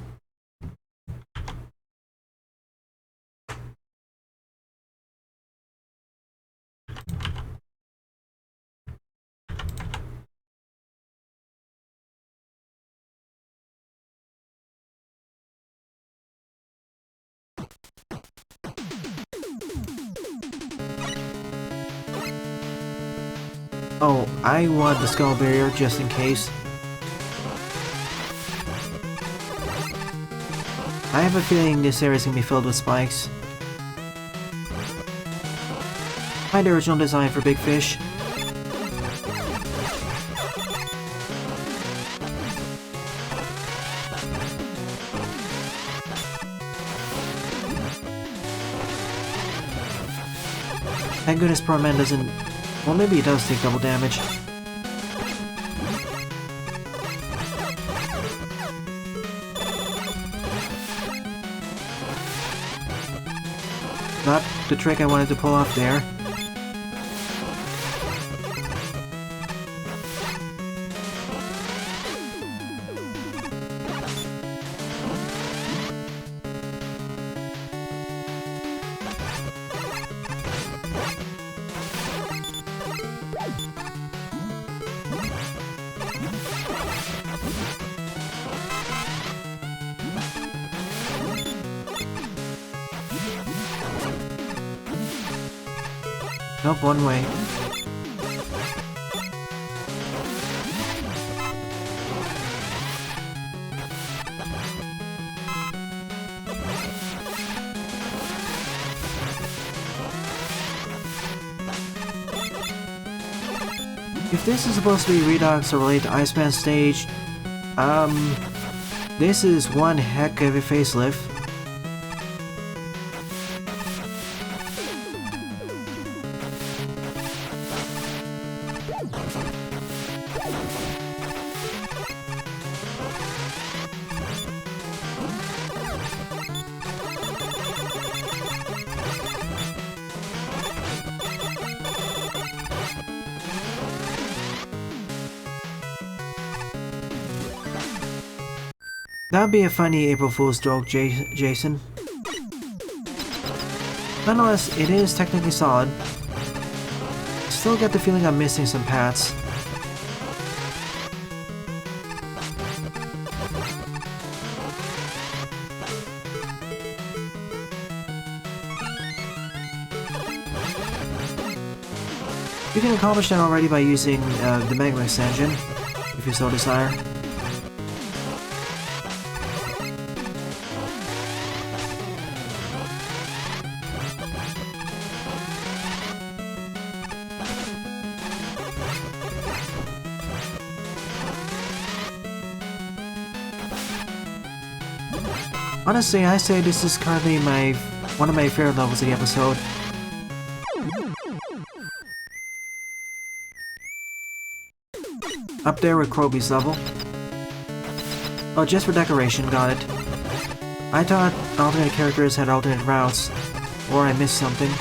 Oh, I want the skull barrier just in case. I have a feeling this area is going to be filled with spikes. I had the original design for Big Fish. Thank goodness Protoman doesn't... Well, maybe he does take double damage. Not the trick I wanted to pull off there. Nope, one way. If this is supposed to be Redux or related to Iceman Stage, this is one heck of a facelift. That'd be a funny April Fool's joke, Jason. Nonetheless, it is technically solid. Still get the feeling I'm missing some paths. You can accomplish that already by using the Megamix engine, if you so desire. Honestly, I say this is currently one of my favorite levels of the episode. Up there with Croby's level. Oh, just for decoration, got it. I thought alternate characters had alternate routes, or I missed something.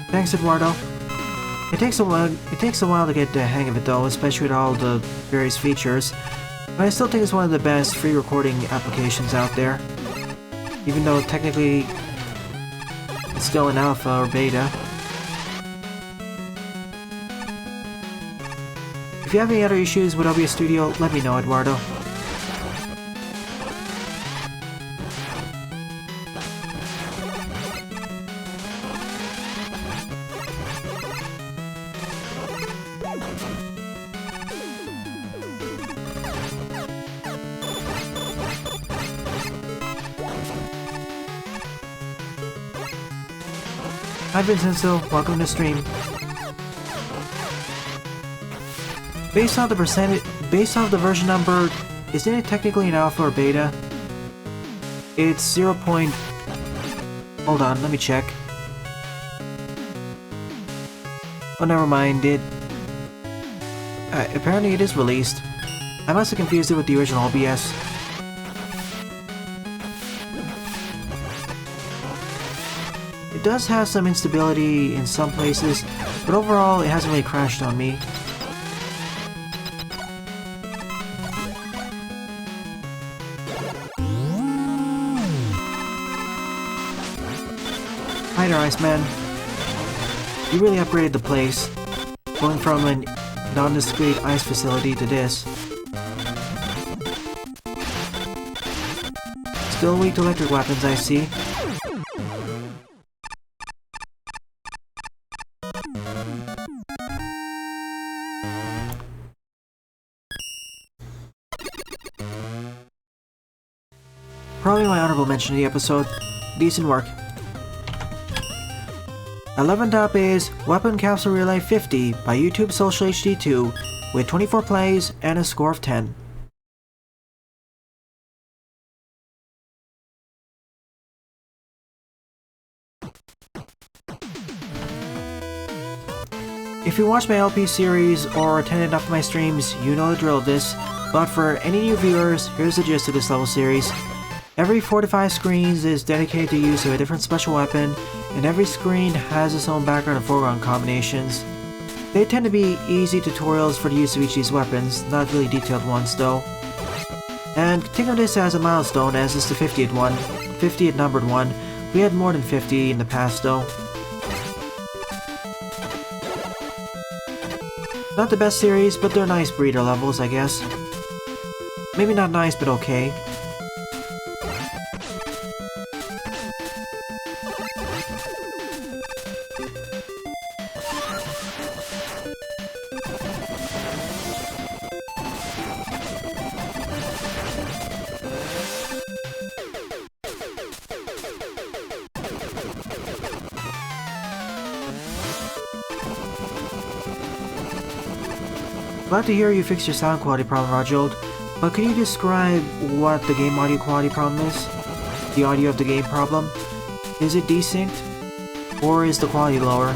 Thanks, Eduardo. It takes a while to get the hang of it though, especially with all the various features. But I still think it's one of the best free recording applications out there. Even though technically it's still in alpha or beta. If you have any other issues with OBS Studio, let me know, Eduardo. Hi Vincenzo, welcome to the stream. Based off the version number, isn't it technically an alpha or beta? It's 0. Hold on, let me check. Oh, never mind, apparently it is released. I must have confused it with the original OBS. It does have some instability in some places, but overall it hasn't really crashed on me. Hi there, Iceman. You really upgraded the place, going from a non-discrete ice facility to this. Still weak to electric weapons, I see. Probably my honorable mention of the episode. Decent work. 11th up is Weapon Capsule Relay 50 by YouTube Social HD2 with 24 plays and a score of 10. If you watch my LP series or attend enough of my streams, you know the drill of this, but for any new viewers, here's the gist of this level series. Every 4 to 5 screens is dedicated to use of a different special weapon, and every screen has its own background and foreground combinations. They tend to be easy tutorials for the use of each of these weapons, not really detailed ones though. And think of this as a milestone, as it's the 50th one, 50th numbered one. We had more than 50 in the past though. Not the best series, but they're nice breeder levels, I guess. Maybe not nice, but okay. Glad to hear you fixed your sound quality problem, Rajold, but can you describe what the game audio quality problem is? The audio of the game problem? Is it desynced? Or is the quality lower?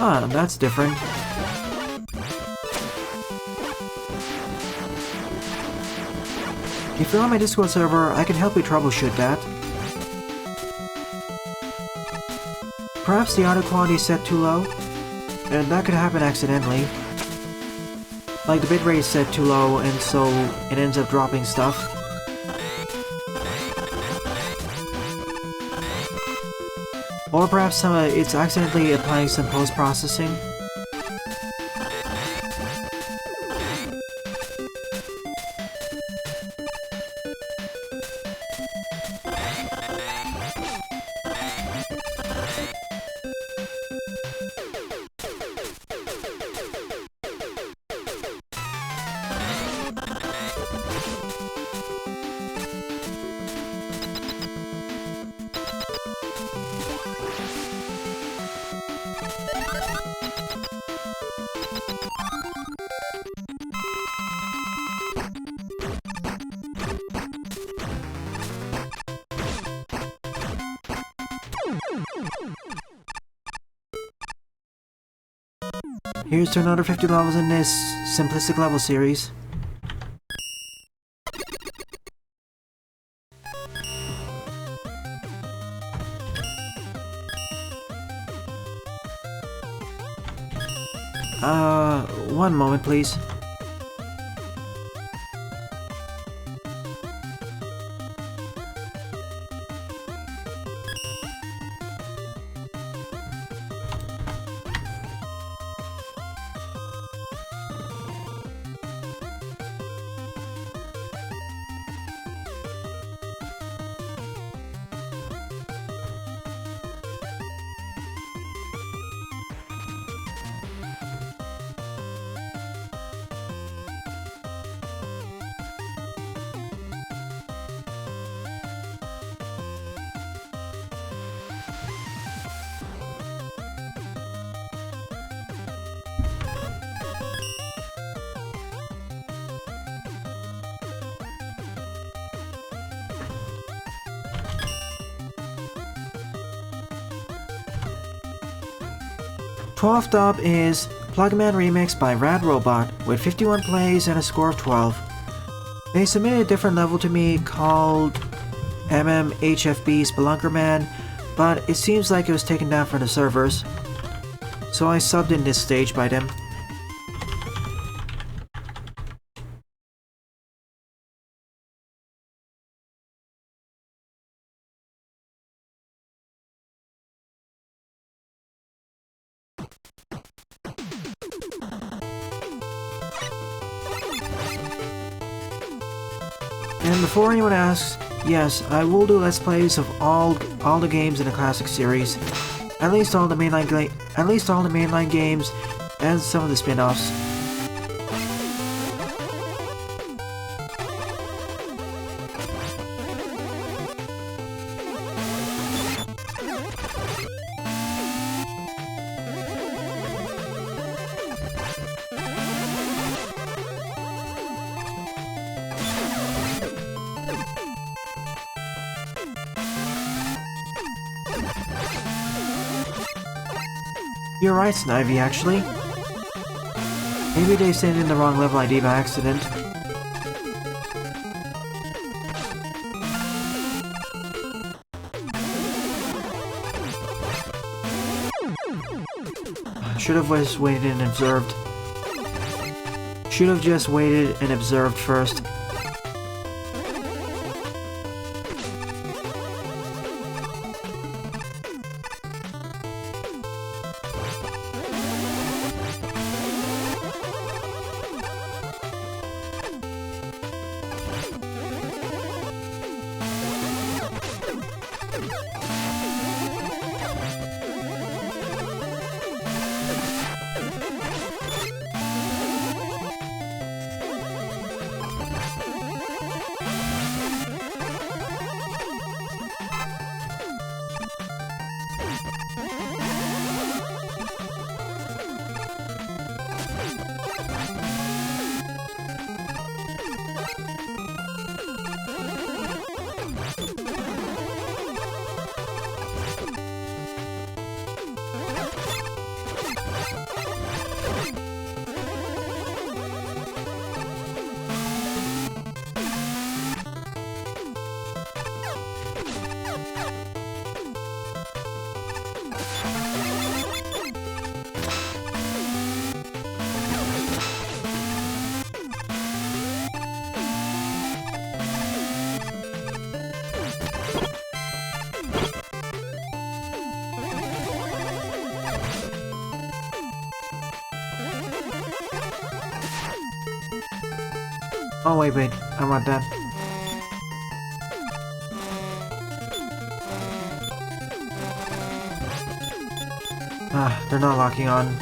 Ah, that's different. If you're on my Discord server, I can help you troubleshoot that. Perhaps the audio quality is set too low? And that could happen accidentally. Like the bitrate is set too low and so it ends up dropping stuff. Or perhaps it's accidentally applying some post-processing. Here's to another 50 levels in this simplistic level series. One moment please. Twelfth up is Mega Man Remix by RadRobot with 51 plays and a score of 12. They submitted a different level to me called MMHFB Spelunker Man, but it seems like it was taken down from the servers, so I subbed in this stage by them. And before anyone asks, yes, I will do Let's Plays of all the games in the classic series, at least all the mainline games, and some of the spin-offs. You're right, Snivy, actually. Maybe they sent in the wrong level ID by accident. Should have just waited and observed. Should have just waited and observed first. Oh wait, I want that. Ah, they're not locking on.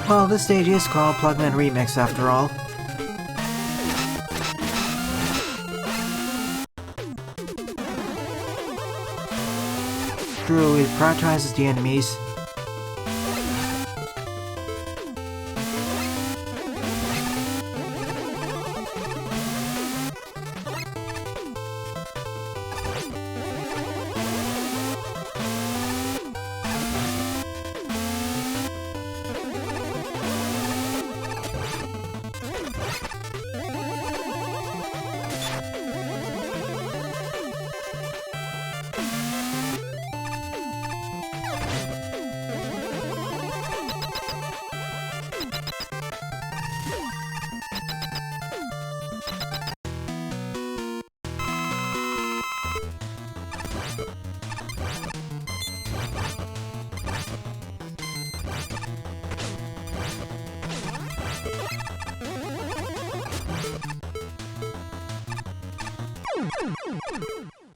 Well, this stage is called Plugman Remix after all. True, it prioritizes the enemies.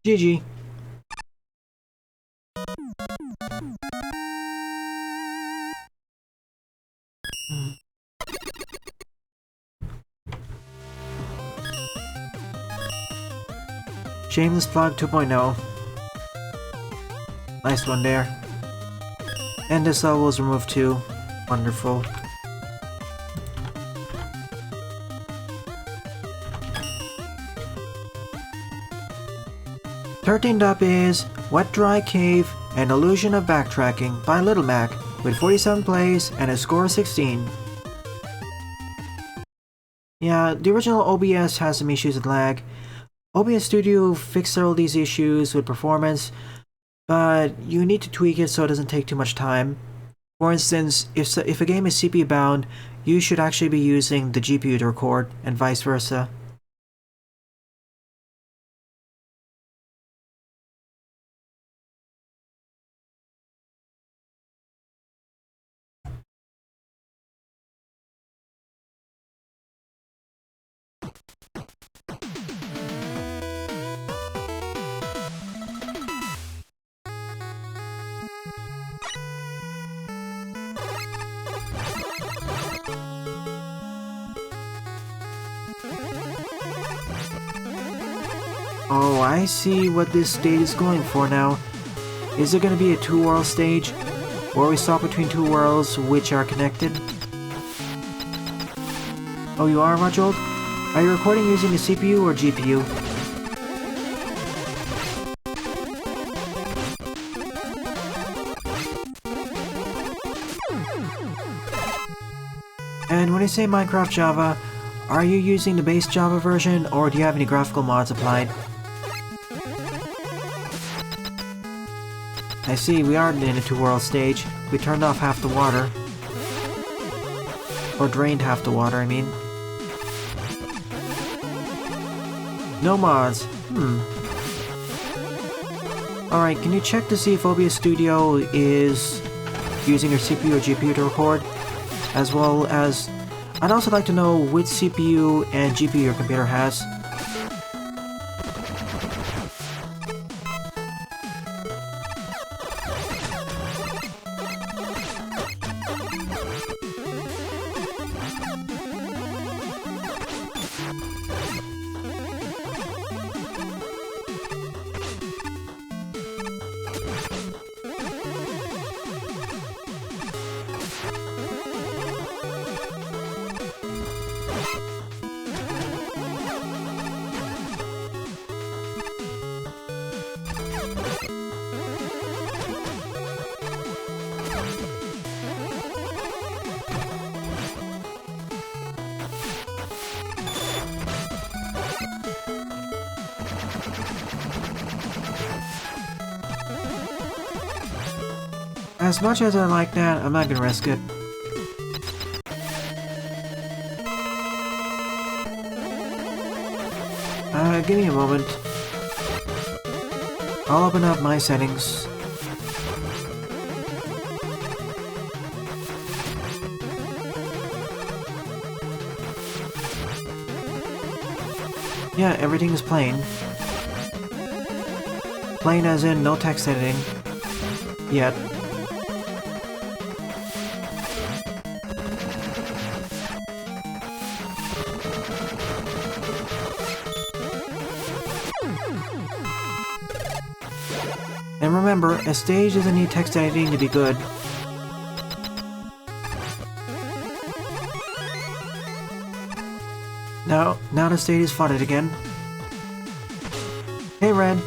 GG. Shameless Plug 2.0. Nice one there. And this level was removed too. Wonderful. Thirteenth up is Wet Dry Cave and Illusion of Backtracking by Little Mac with 47 plays and a score of 16. Yeah, the original OBS has some issues with lag. OBS Studio fixed all these issues with performance, but you need to tweak it so it doesn't take too much time. For instance, if a game is CPU bound, you should actually be using the GPU to record, and vice versa. Oh, I see what this stage is going for now. Is it going to be a two-world stage, where we stop between two worlds which are connected? Oh, you are, Rajold? Are you recording using the CPU or GPU? And when I say Minecraft Java, are you using the base Java version, or do you have any graphical mods applied? I see, we are in a two-world stage. We turned off half the water. Or drained half the water, I mean. No mods. Alright, can you check to see if OBS Studio is using your CPU or GPU to record? As well as... I'd also like to know which CPU and GPU your computer has. As much as I like that, I'm not gonna risk it. Give me a moment. I'll open up my settings. Yeah, everything is plain. Plain as in no text editing. Yet. And remember, a stage doesn't need text editing to be good. Now the stage is flooded again. Hey, Red.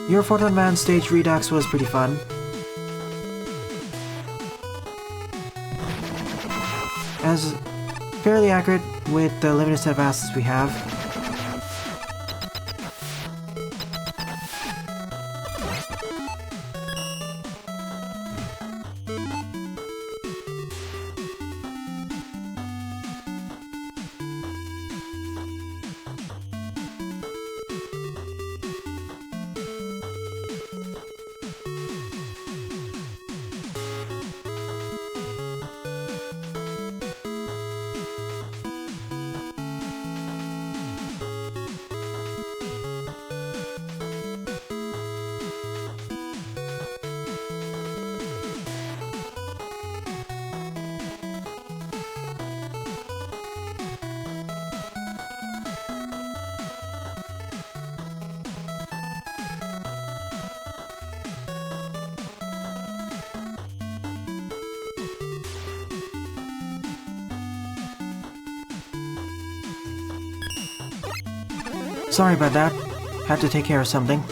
Your Photon Man stage redux was pretty fun. As fairly accurate with the limited set of assets we have. Sorry about that. Had to take care of something.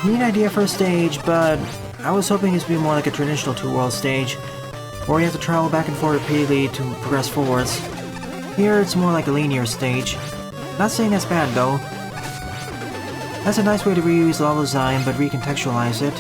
Neat idea for a stage, but I was hoping this would be more like a traditional two-world stage, where you have to travel back and forth repeatedly to progress forwards. Here, it's more like a linear stage. Not saying that's bad, though. That's a nice way to reuse the level design, but recontextualize it.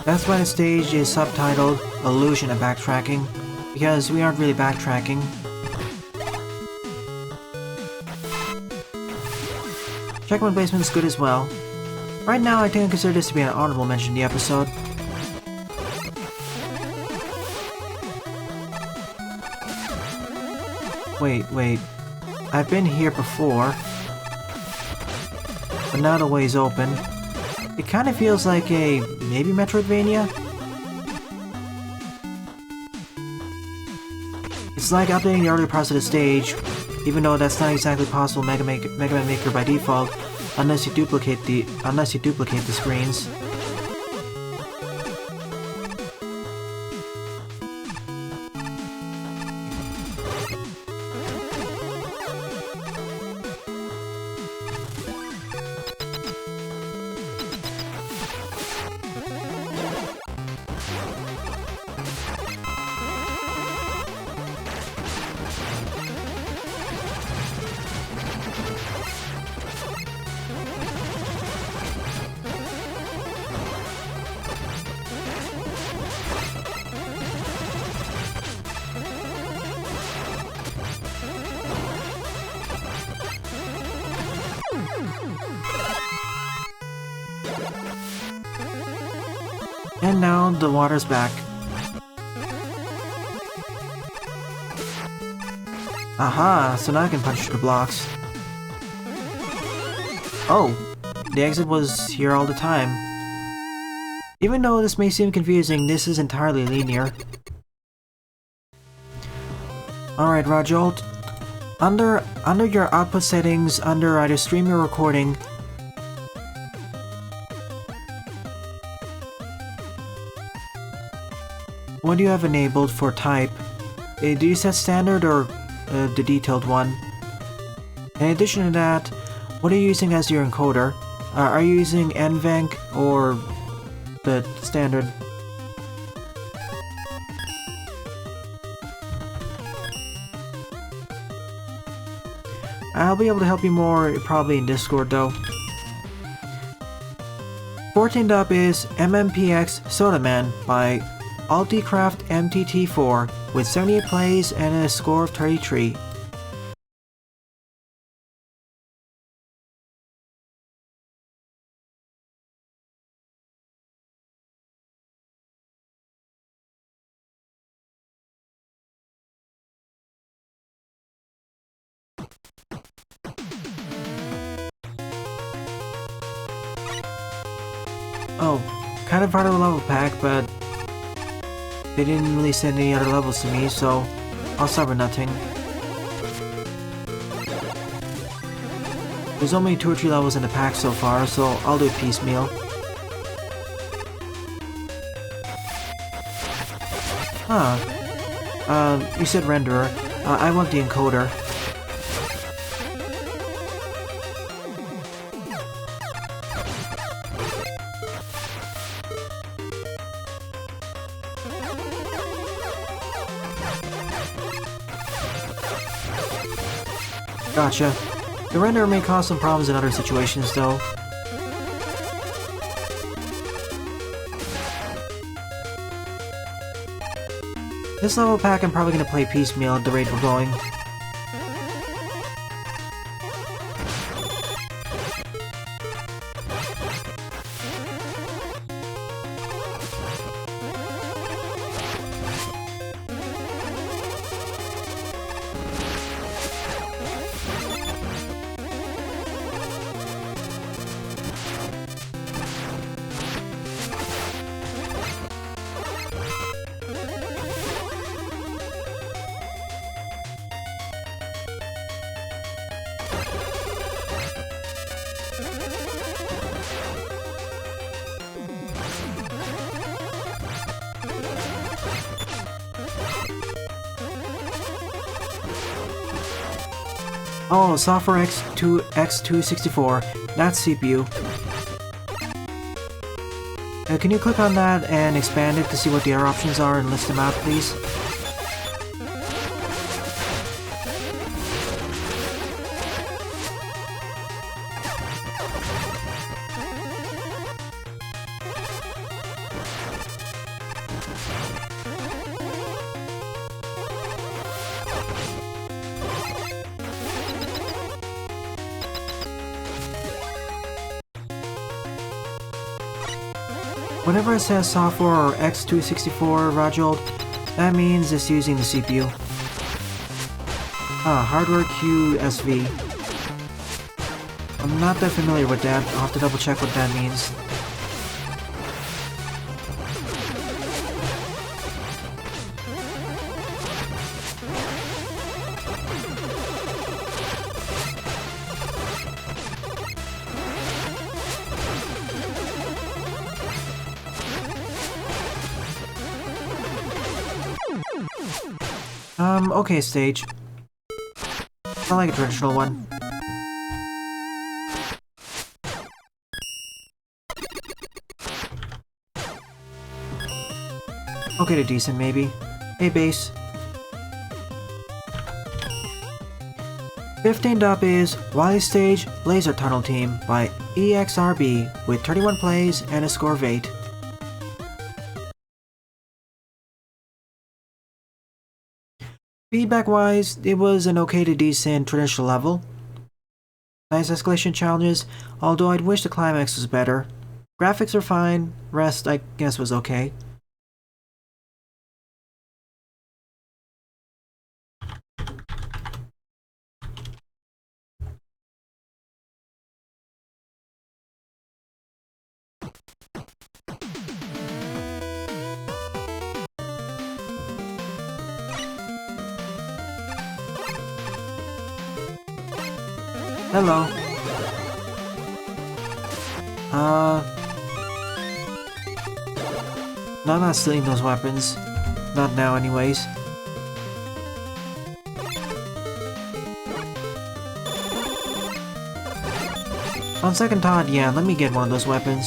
That's why the stage is subtitled Illusion of Backtracking, because we aren't really backtracking. Checkpoint placement is good as well. Right now I think I consider this to be an honorable mention in the episode. Wait. I've been here before, but now the way's open. It kind of feels like a maybe Metroidvania. It's like updating the earlier parts of the stage, even though that's not exactly possible Mega Man Maker by default, unless you duplicate the screens. And now the water's back. Aha, so now I can punch through the blocks. Oh, the exit was here all the time. Even though this may seem confusing, this is entirely linear. Alright, Rajolt. Under your output settings, under either stream or recording, what do you have enabled for type? Do you set standard or the detailed one? In addition to that, what are you using as your encoder? Are you using NVENC or the standard? I'll be able to help you more probably in Discord though. 14th up is MMPX Protoman by Ulticraft MTT4 with 78 plays and a score of 33. Oh, kind of part of the level pack, but they didn't really send any other levels to me, so I'll start with nothing. There's only 2 or 3 levels in the pack so far, so I'll do it piecemeal. You said renderer. I want the encoder. Gotcha. The renderer may cause some problems in other situations, though. This level pack I'm probably gonna play piecemeal at the rate we're going. Oh, software X264, that's CPU. Can you click on that and expand it to see what the other options are and list them out, please? Whenever it says software or X264, Rajold, that means it's using the CPU. Hardware QSV. I'm not that familiar with that, I'll have to double check what that means. Okay, stage. Not like a traditional one. Okay to decent, maybe. Hey, base. 15th up is Wily Stage Laser Tunnel Team by Exrb with 31 plays and a score of 8. Feedback-wise, it was an okay to decent traditional level. Nice escalation challenges, although I'd wish the climax was better. Graphics are fine, rest I guess was okay. Hello. No, I'm not stealing those weapons. Not now, anyways. On second thought, yeah, let me get one of those weapons.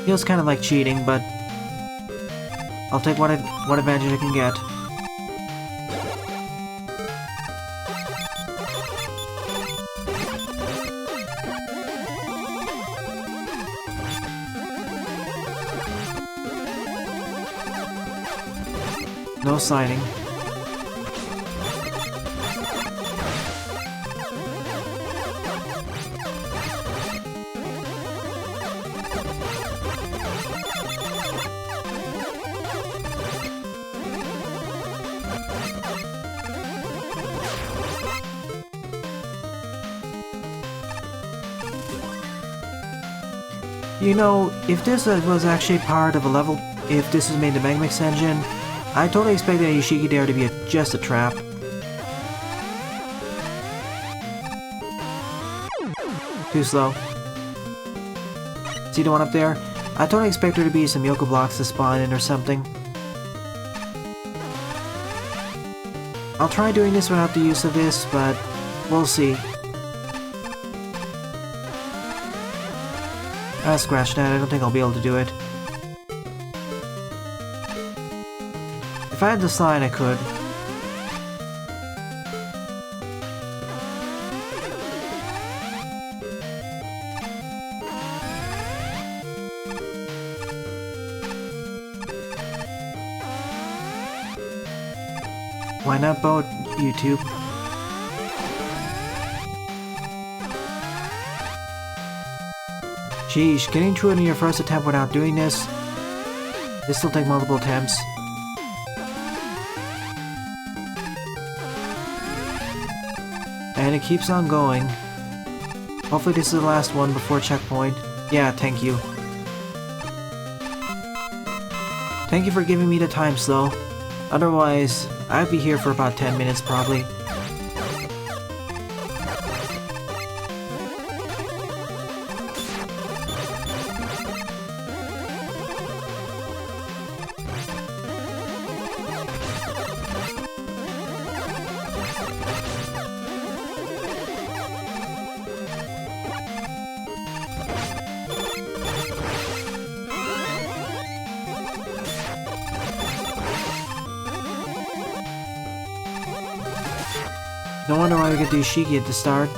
Feels kind of like cheating, but I'll take what advantage I can get. No signing. You know, if this was actually part of a level, if this was made in the Megamix engine, I totally expected Yoshiki there to be just a trap. Too slow. See the one up there? I totally expect there to be some Yoko blocks to spawn in or something. I'll try doing this without the use of this, but we'll see. Scratch that, I don't think I'll be able to do it. If I had the slide, I could. Why not both, YouTube? Sheesh, getting through it in your first attempt without doing this will take multiple attempts. And it keeps on going. Hopefully this is the last one before checkpoint. Yeah, thank you. Thank you for giving me the time slow. Otherwise, I'd be here for about 10 minutes probably. No wonder why we get the Yoshiki at the start.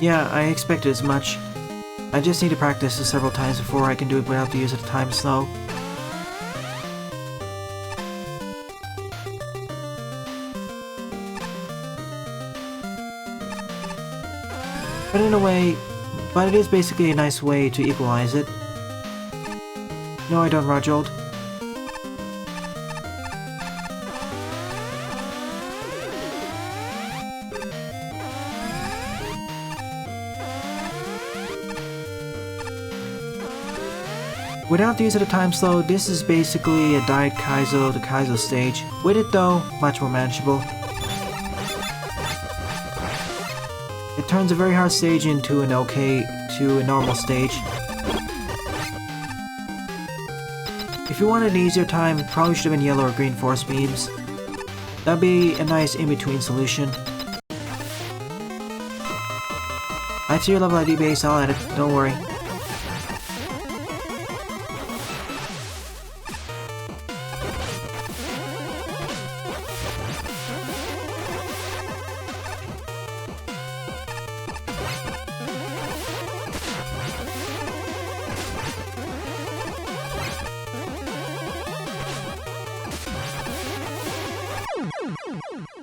Yeah, I expected as much. I just need to practice this several times before I can do it without the use of the time slow. But in a way, but it is basically a nice way to equalize it. No, I don't, Rojold. Without the use of the time slow, this is basically a diet Kaizo to Kaizo stage. With it though, much more manageable. It turns a very hard stage into a normal stage. If you wanted an easier time, it probably should have been yellow or green force beams. That'd be a nice in-between solution. I see your level ID base, I'll add it, don't worry.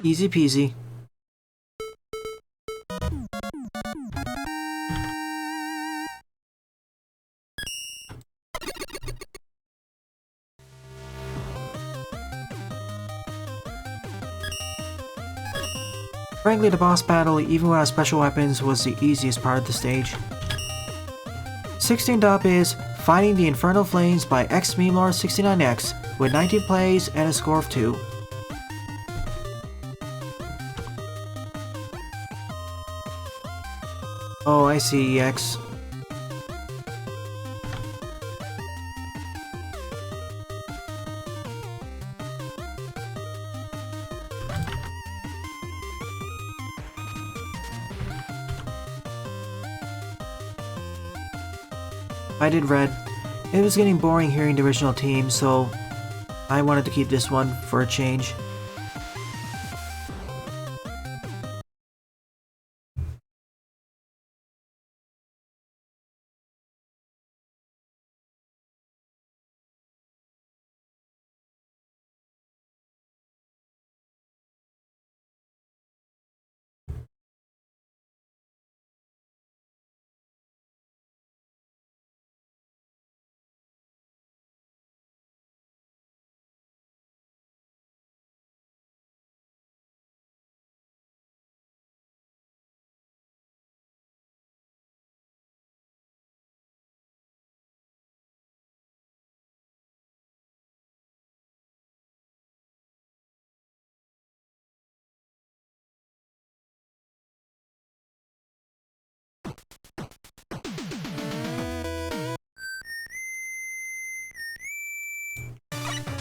Easy peasy. Frankly, the boss battle, even without special weapons, was the easiest part of the stage. 16th up is Fighting the Infernal Flames by XMemor69X with 19 plays and a score of 2. Oh, I see, EX. I did red. It was getting boring hearing the original team, so I wanted to keep this one for a change.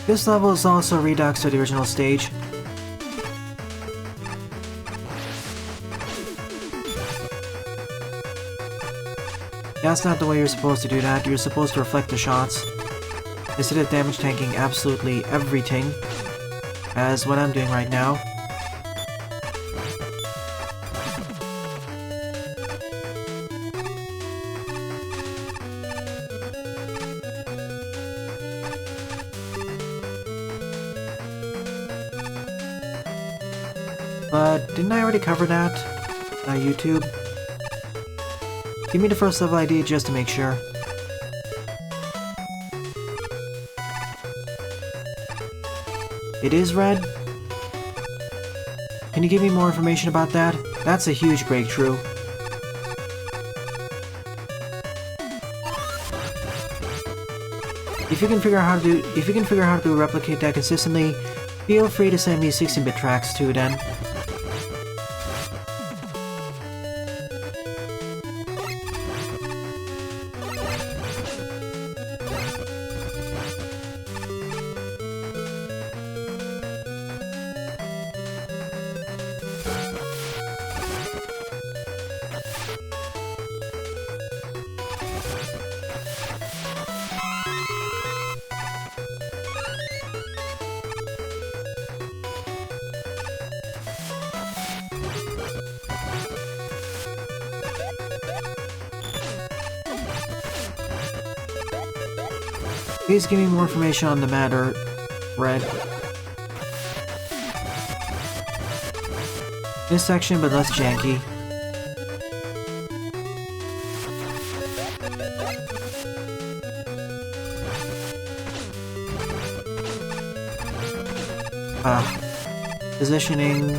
This level is also a redux to the original stage. That's not the way you're supposed to do that. You're supposed to reflect the shots instead of damage tanking absolutely everything, as what I'm doing right now. But didn't I already cover that on YouTube? Give me the first level ID just to make sure. It is red? Can you give me more information about that? That's a huge breakthrough. If you can figure out how to replicate that consistently, feel free to send me 16-bit tracks too then. Please give me more information on the matter, Red. This section, but less janky. Positioning.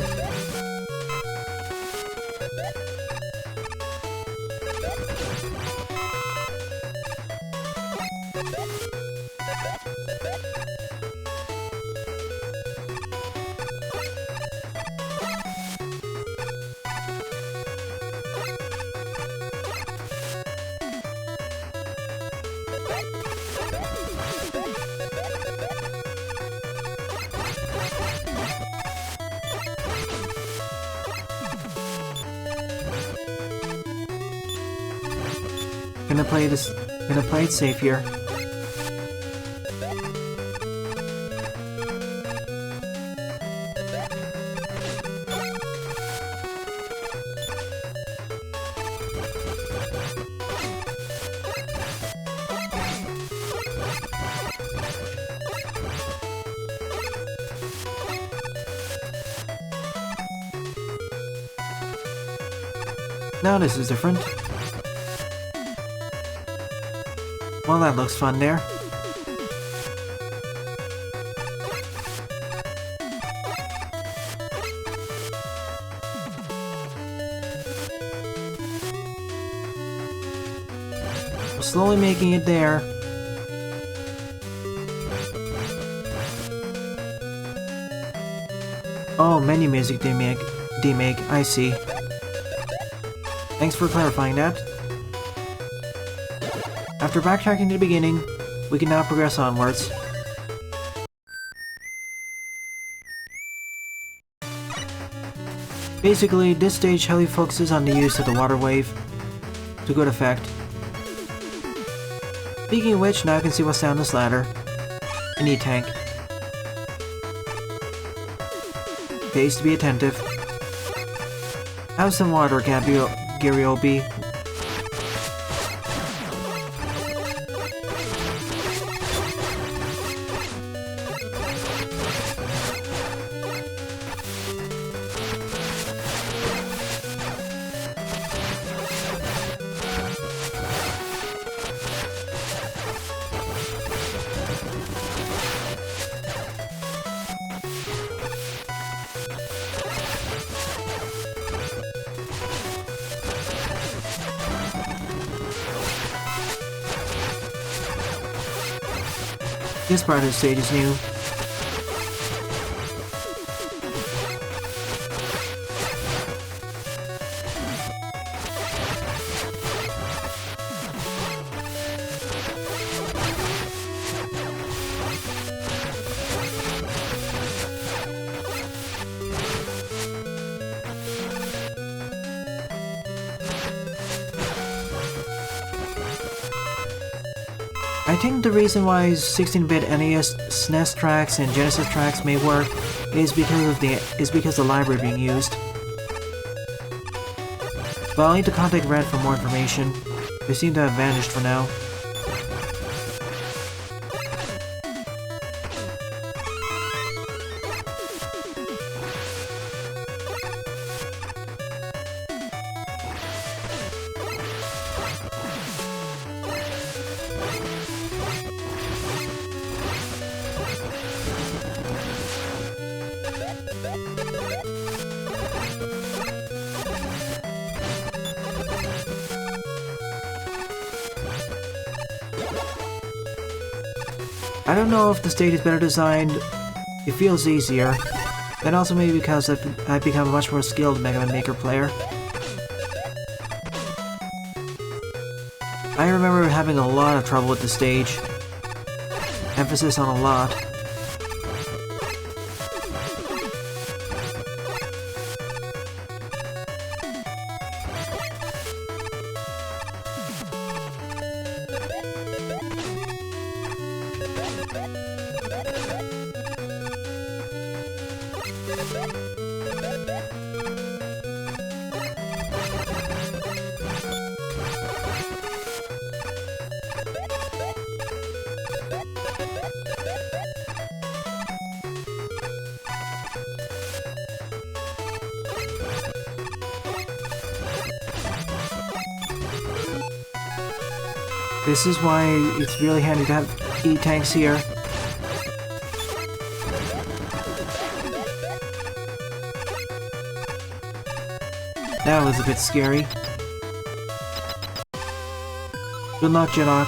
Gonna play it safe here. Now this is different. Well, that looks fun there. Slowly making it there. Oh, menu music demake, I see. Thanks for clarifying that. After backtracking to the beginning, we can now progress onwards. Basically, this stage heavily focuses on the use of the water wave to good effect. Speaking of which, now I can see what's down this ladder. An E-tank. Pays to be attentive. Have some water, Gariobi. This part of the stage is new. I think the reason why 16-bit NES, SNES tracks and Genesis tracks may work is because the library being used. But I'll need to contact Red for more information. They seem to have vanished for now. I don't know if the stage is better designed, it feels easier, and also maybe because I've become a much more skilled Mega Man Maker player. I remember having a lot of trouble with the stage. Emphasis on a lot. This is why it's really handy to have E-tanks here. That was a bit scary. Good luck, Jadok.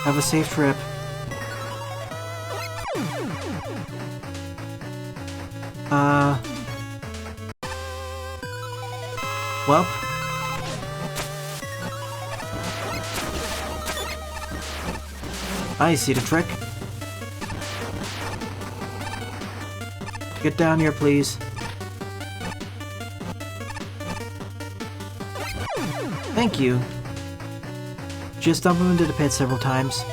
Have a safe trip. Welp. I see the trick. Get down here, please. Thank you. Just dump him into the pit several times.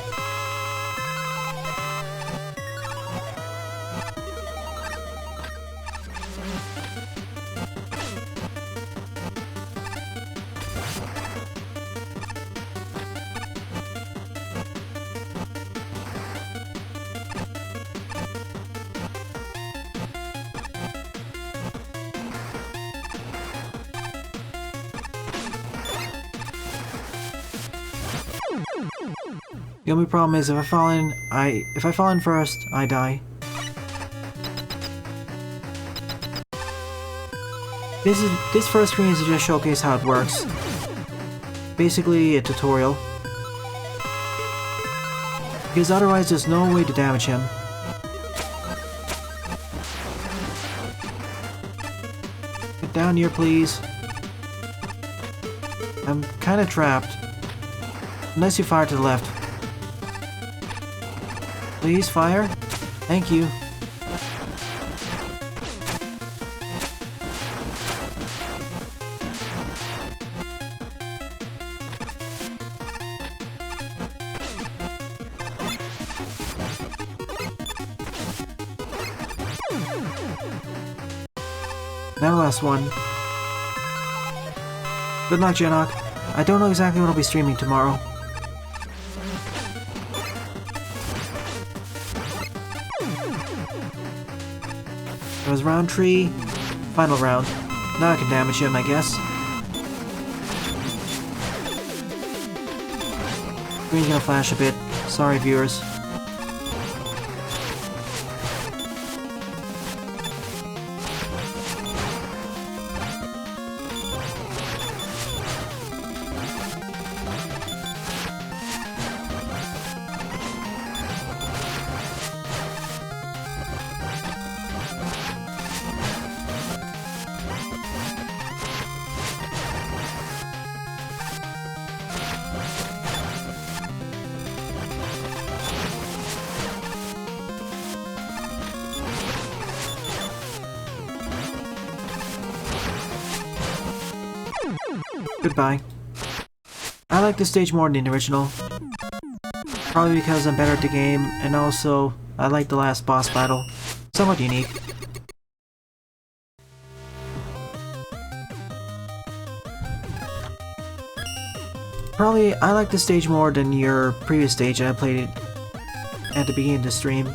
The only problem is if I fall in first, I die. This first screen is to just showcase how it works. Basically a tutorial. because otherwise there's no way to damage him. Get down here, please. I'm kinda trapped. Unless you fire to the left. Please fire. Thank you. Now the last one. Good luck, Janok. I don't know exactly what I'll be streaming tomorrow. That was round 3. Final round. Now I can damage him, I guess. Screen's gonna flash a bit. Sorry, viewers. Goodbye. I like this stage more than the original. Probably because I'm better at the game, and also, I like the last boss battle. Somewhat unique. Probably, I like this stage more than your previous stage I played at the beginning of the stream.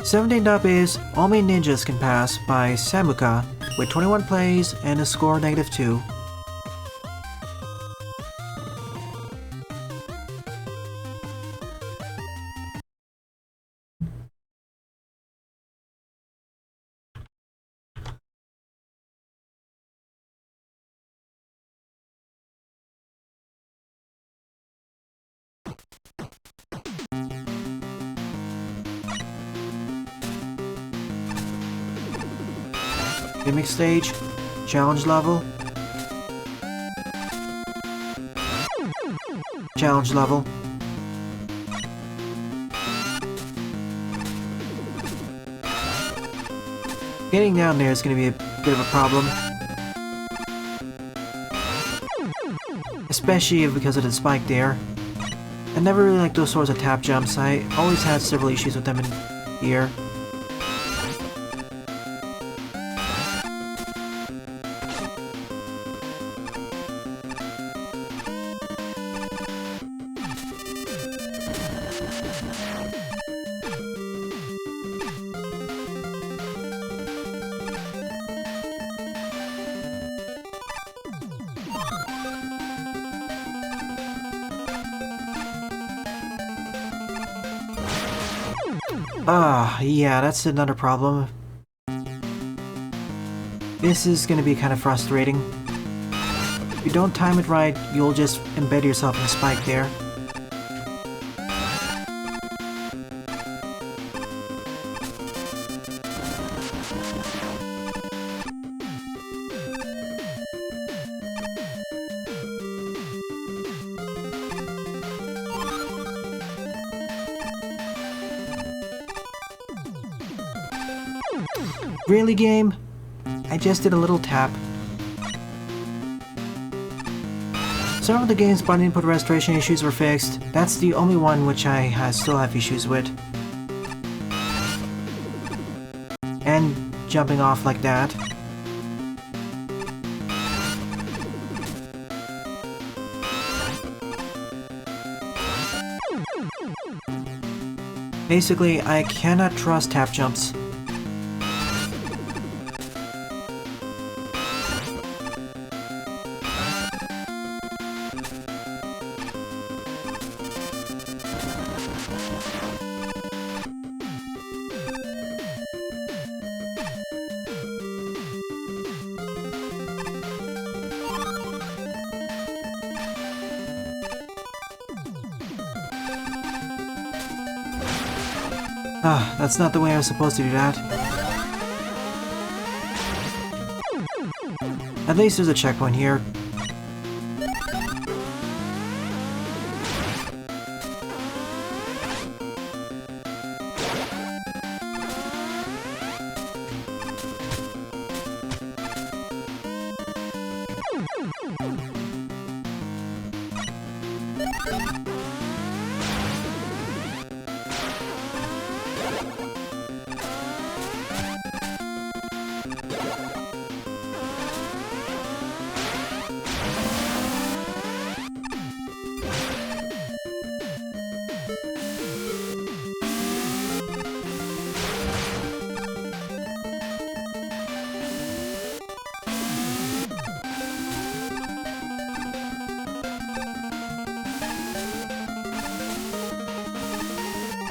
Seventeenth up is All Main Ninjas Can Pass by Samuca with 21 plays and a score -2. Gimmick stage, challenge level, challenge level. Getting down there is going to be a bit of a problem. Especially because of the spike there. I never really liked those sorts of tap jumps. I always had several issues with them in here. Yeah, that's another problem. This is gonna be kind of frustrating. If you don't time it right, you'll just embed yourself in a spike there. Really, game? I just did a little tap. Some of the game's button input restoration issues were fixed. That's the only one which I still have issues with. And jumping off like that. Basically, I cannot trust tap jumps. Ah, that's not the way I was supposed to do that. At least there's a checkpoint here.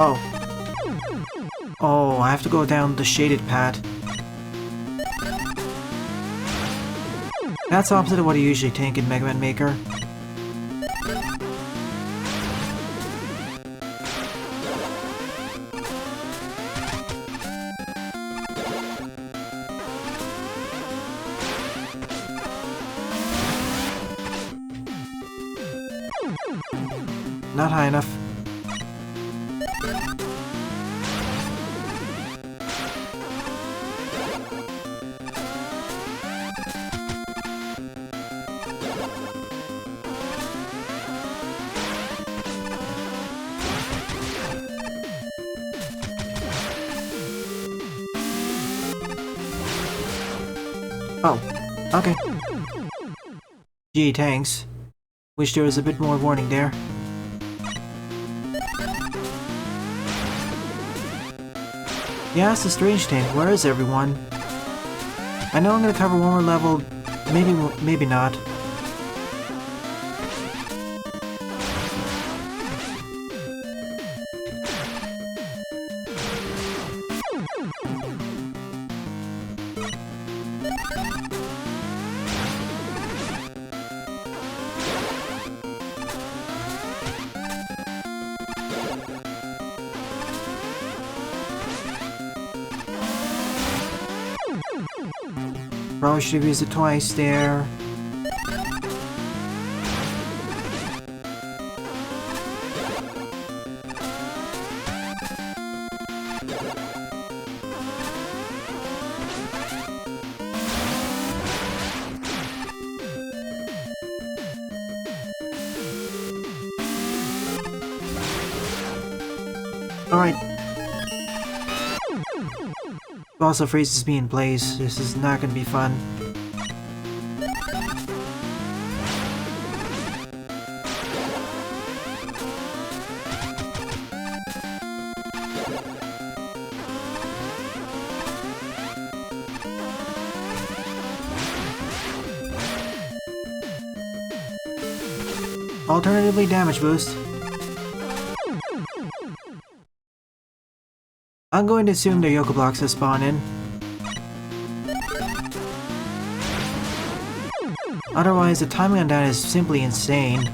Oh. Oh, I have to go down the shaded path. That's opposite of what I usually take in Mega Man Maker. Not high enough. Oh, okay. Gee, thanks. Wish there was a bit more warning there. Yeah, it's a strange thing. Where is everyone? I know I'm gonna cover one more level. Maybe not. Probably should have used it twice there. Alright. Also freezes me in place. This is not gonna be fun. Alternatively, damage boost. I'm going to assume they're Yoko blocks that spawn in. Otherwise, the timing on that is simply insane.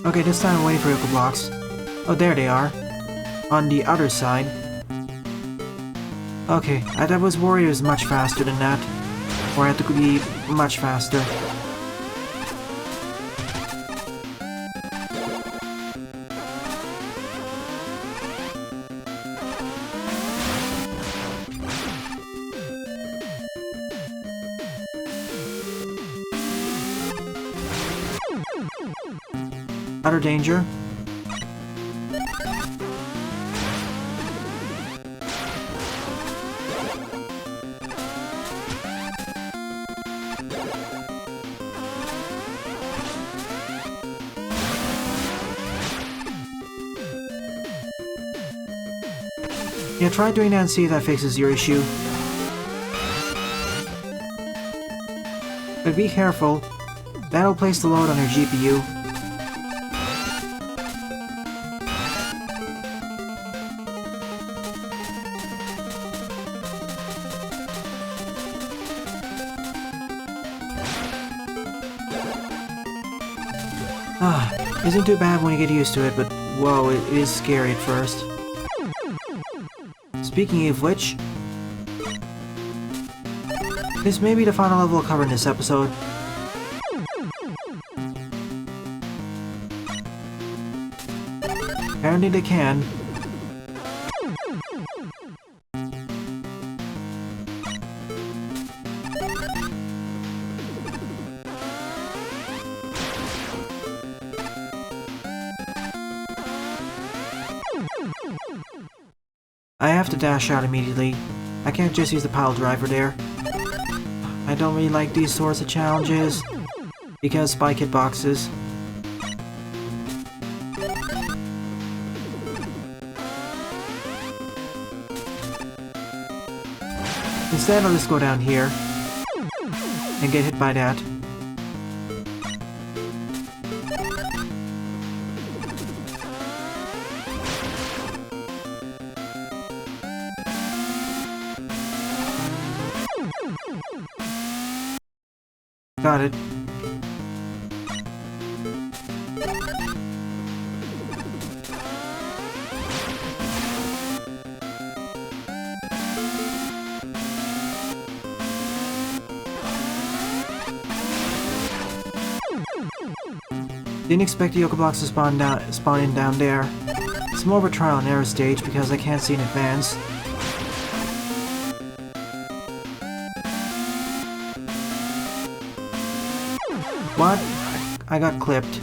Okay, this time I'm waiting for Yoko blocks. Oh, there they are. On the other side. Okay, I was worried it was much faster than that. Or I had to be much faster. Utter danger. Yeah, try doing that and see if that fixes your issue. But be careful. That'll place the load on your GPU. Isn't too bad when you get used to it, but whoa, it is scary at first. Speaking of which, this may be the final level I'll cover in this episode. Apparently they can. I have to dash out immediately. I can't just use the pile driver there. I don't really like these sorts of challenges because spike hitboxes. Instead, I'll just go down here and get hit by that. Got it. Didn't expect the Yoka blocks to spawn in down there. It's more of a trial and error stage because I can't see in advance. What? I got clipped.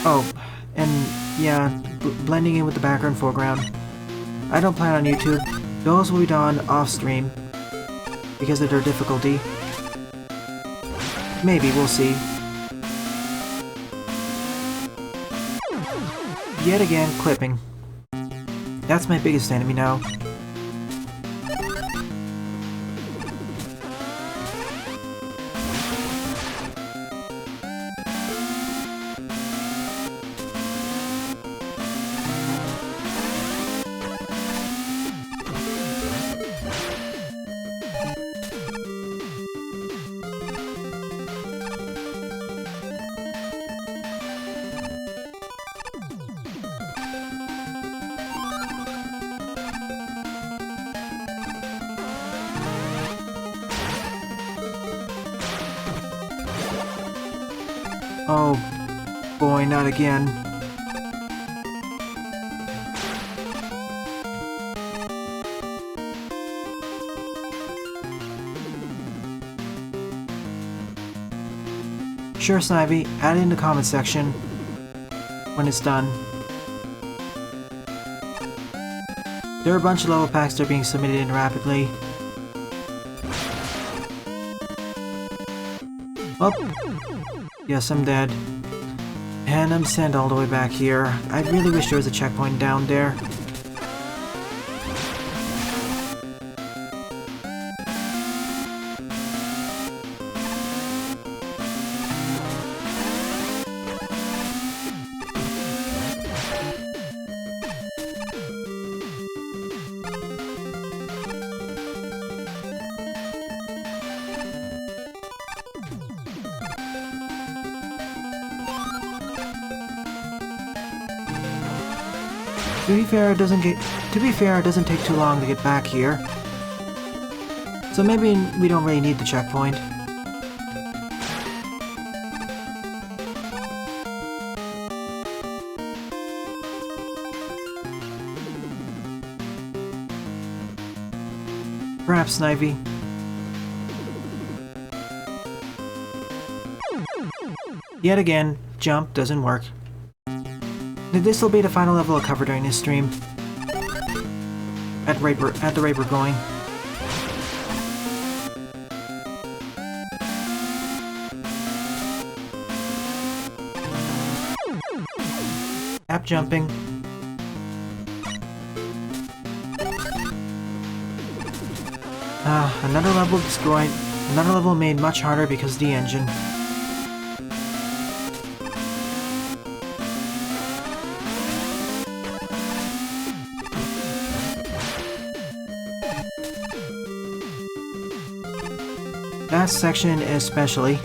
Oh, and yeah, blending in with the background foreground. I don't plan on YouTube. Those will be done off stream because of their difficulty. Maybe, we'll see. Yet again, clipping. That's my biggest enemy now. Oh boy, not again. Sure, Snivy, add it in the comment section when it's done. There are a bunch of level packs that are being submitted in rapidly. Oh! Yes, I'm dead. And I'm sent all the way back here. I really wish there was a checkpoint down there. To be fair, it doesn't take too long to get back here. So maybe we don't really need the checkpoint. Perhaps, Snivy. Yet again, jump doesn't work. This will be the final level I'll cover during this stream. At the rate we're going. App jumping. Another level destroyed. Another level made much harder because of the engine. last section especially.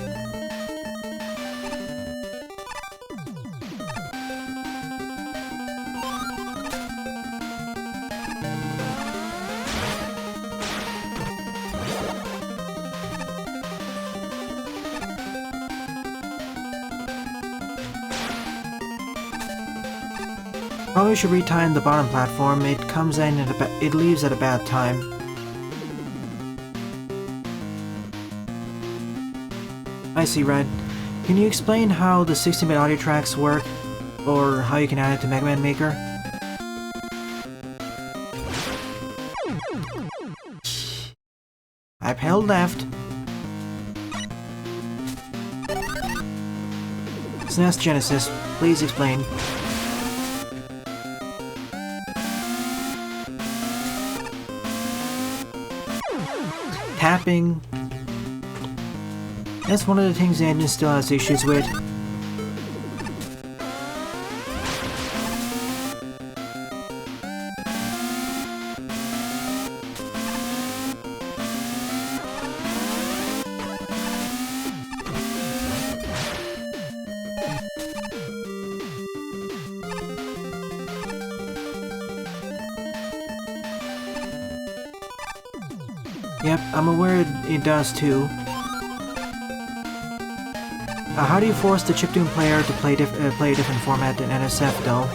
Probably should retime the bottom platform. It comes in at it leaves at a bad time. I see, Red. Can you explain how the 16-bit audio tracks work, or how you can add it to Mega Man Maker? I've held left. SNES Genesis, please explain. Tapping. That's one of the things the engine still has issues with. Yep, I'm aware it does too. How do you force the chiptune player to play a different format than NSF though?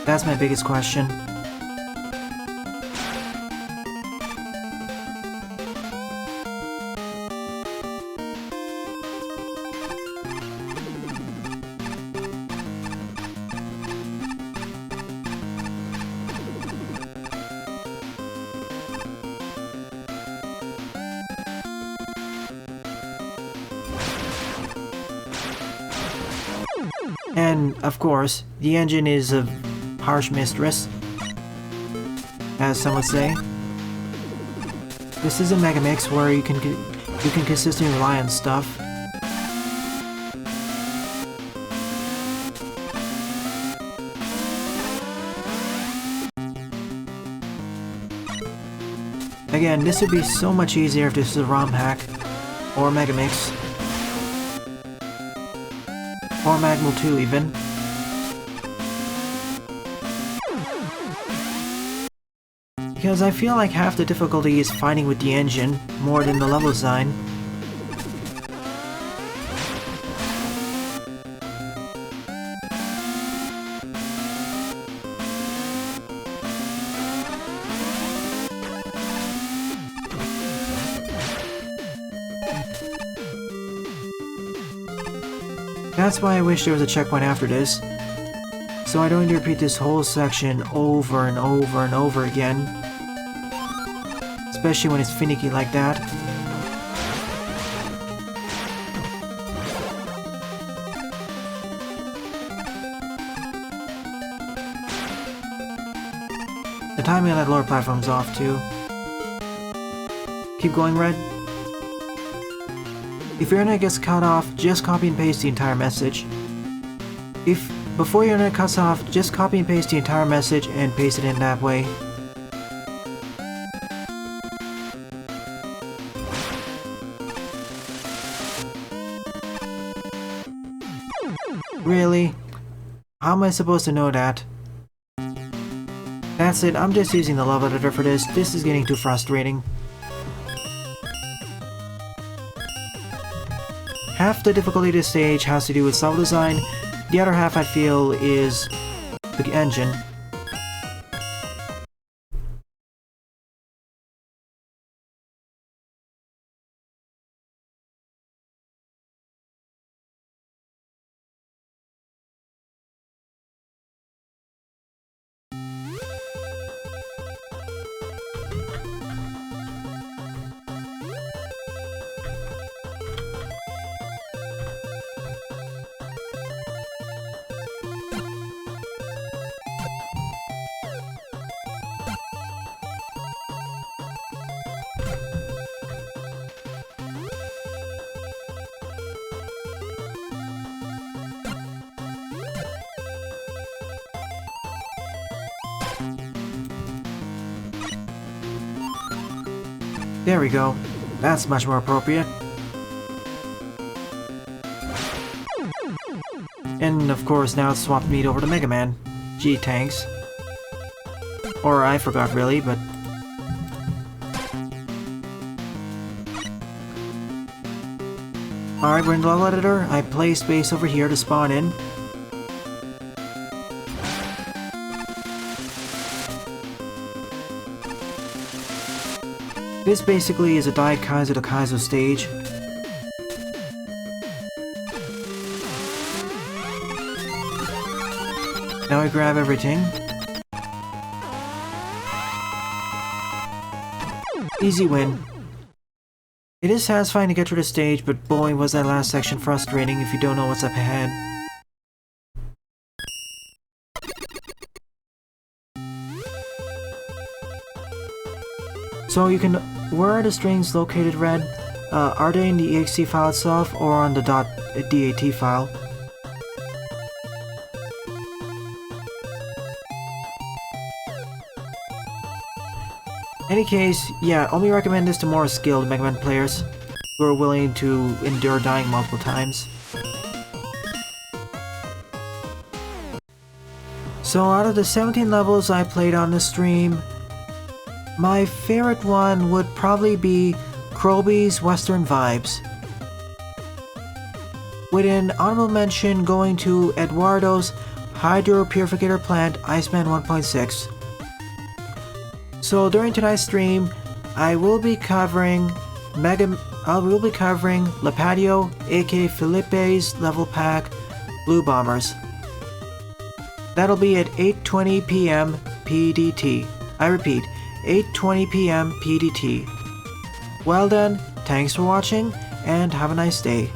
That's my biggest question. And, of course, the engine is a harsh mistress, as some would say. This is a Megamix where you can consistently rely on stuff. Again, this would be so much easier if this is a ROM hack, or Megamix. Or Magmal 2 even. Because I feel like half the difficulty is fighting with the engine, more than the level design. That's why I wish there was a checkpoint after this, so I don't need to repeat this whole section over and over and over again. Especially when it's finicky like that. The timing on that lower platform's off too. Keep going, Red. If your internet gets cut off, just copy and paste the entire message. Before your internet cuts off, just copy and paste the entire message and paste it in that way. Really? How am I supposed to know that? That's it, I'm just using the level editor for this. This is getting too frustrating. Half the difficulty of this stage has to do with level design, the other half I feel is the engine. There we go. That's much more appropriate. And of course now it's swapped meat over to Mega Man. Gee, thanks. Or I forgot really, but... Alright, we're in the level editor. I placed base over here to spawn in. This basically is a Daikaizo to Kaizo stage. Now I grab everything. Easy win. It is satisfying to get through the stage, but boy was that last section frustrating if you don't know what's up ahead. So you can... Where are the strings located, Red? Are they in the exe file itself or on the .dat file? Any case, yeah, only recommend this to more skilled Mega Man players who are willing to endure dying multiple times. So out of the 17 levels I played on this stream, my favorite one would probably be Croby's Western Vibes, with an honorable mention going to Eduardo's Hydro-Purificator Plant Iceman 1.6. So during tonight's stream, I will be covering Lipatio, aka Felipe's level pack Blue Bombers. That'll be at 8:20 PM PDT. I repeat, 8:20 PM PDT. Well then, thanks for watching and have a nice day.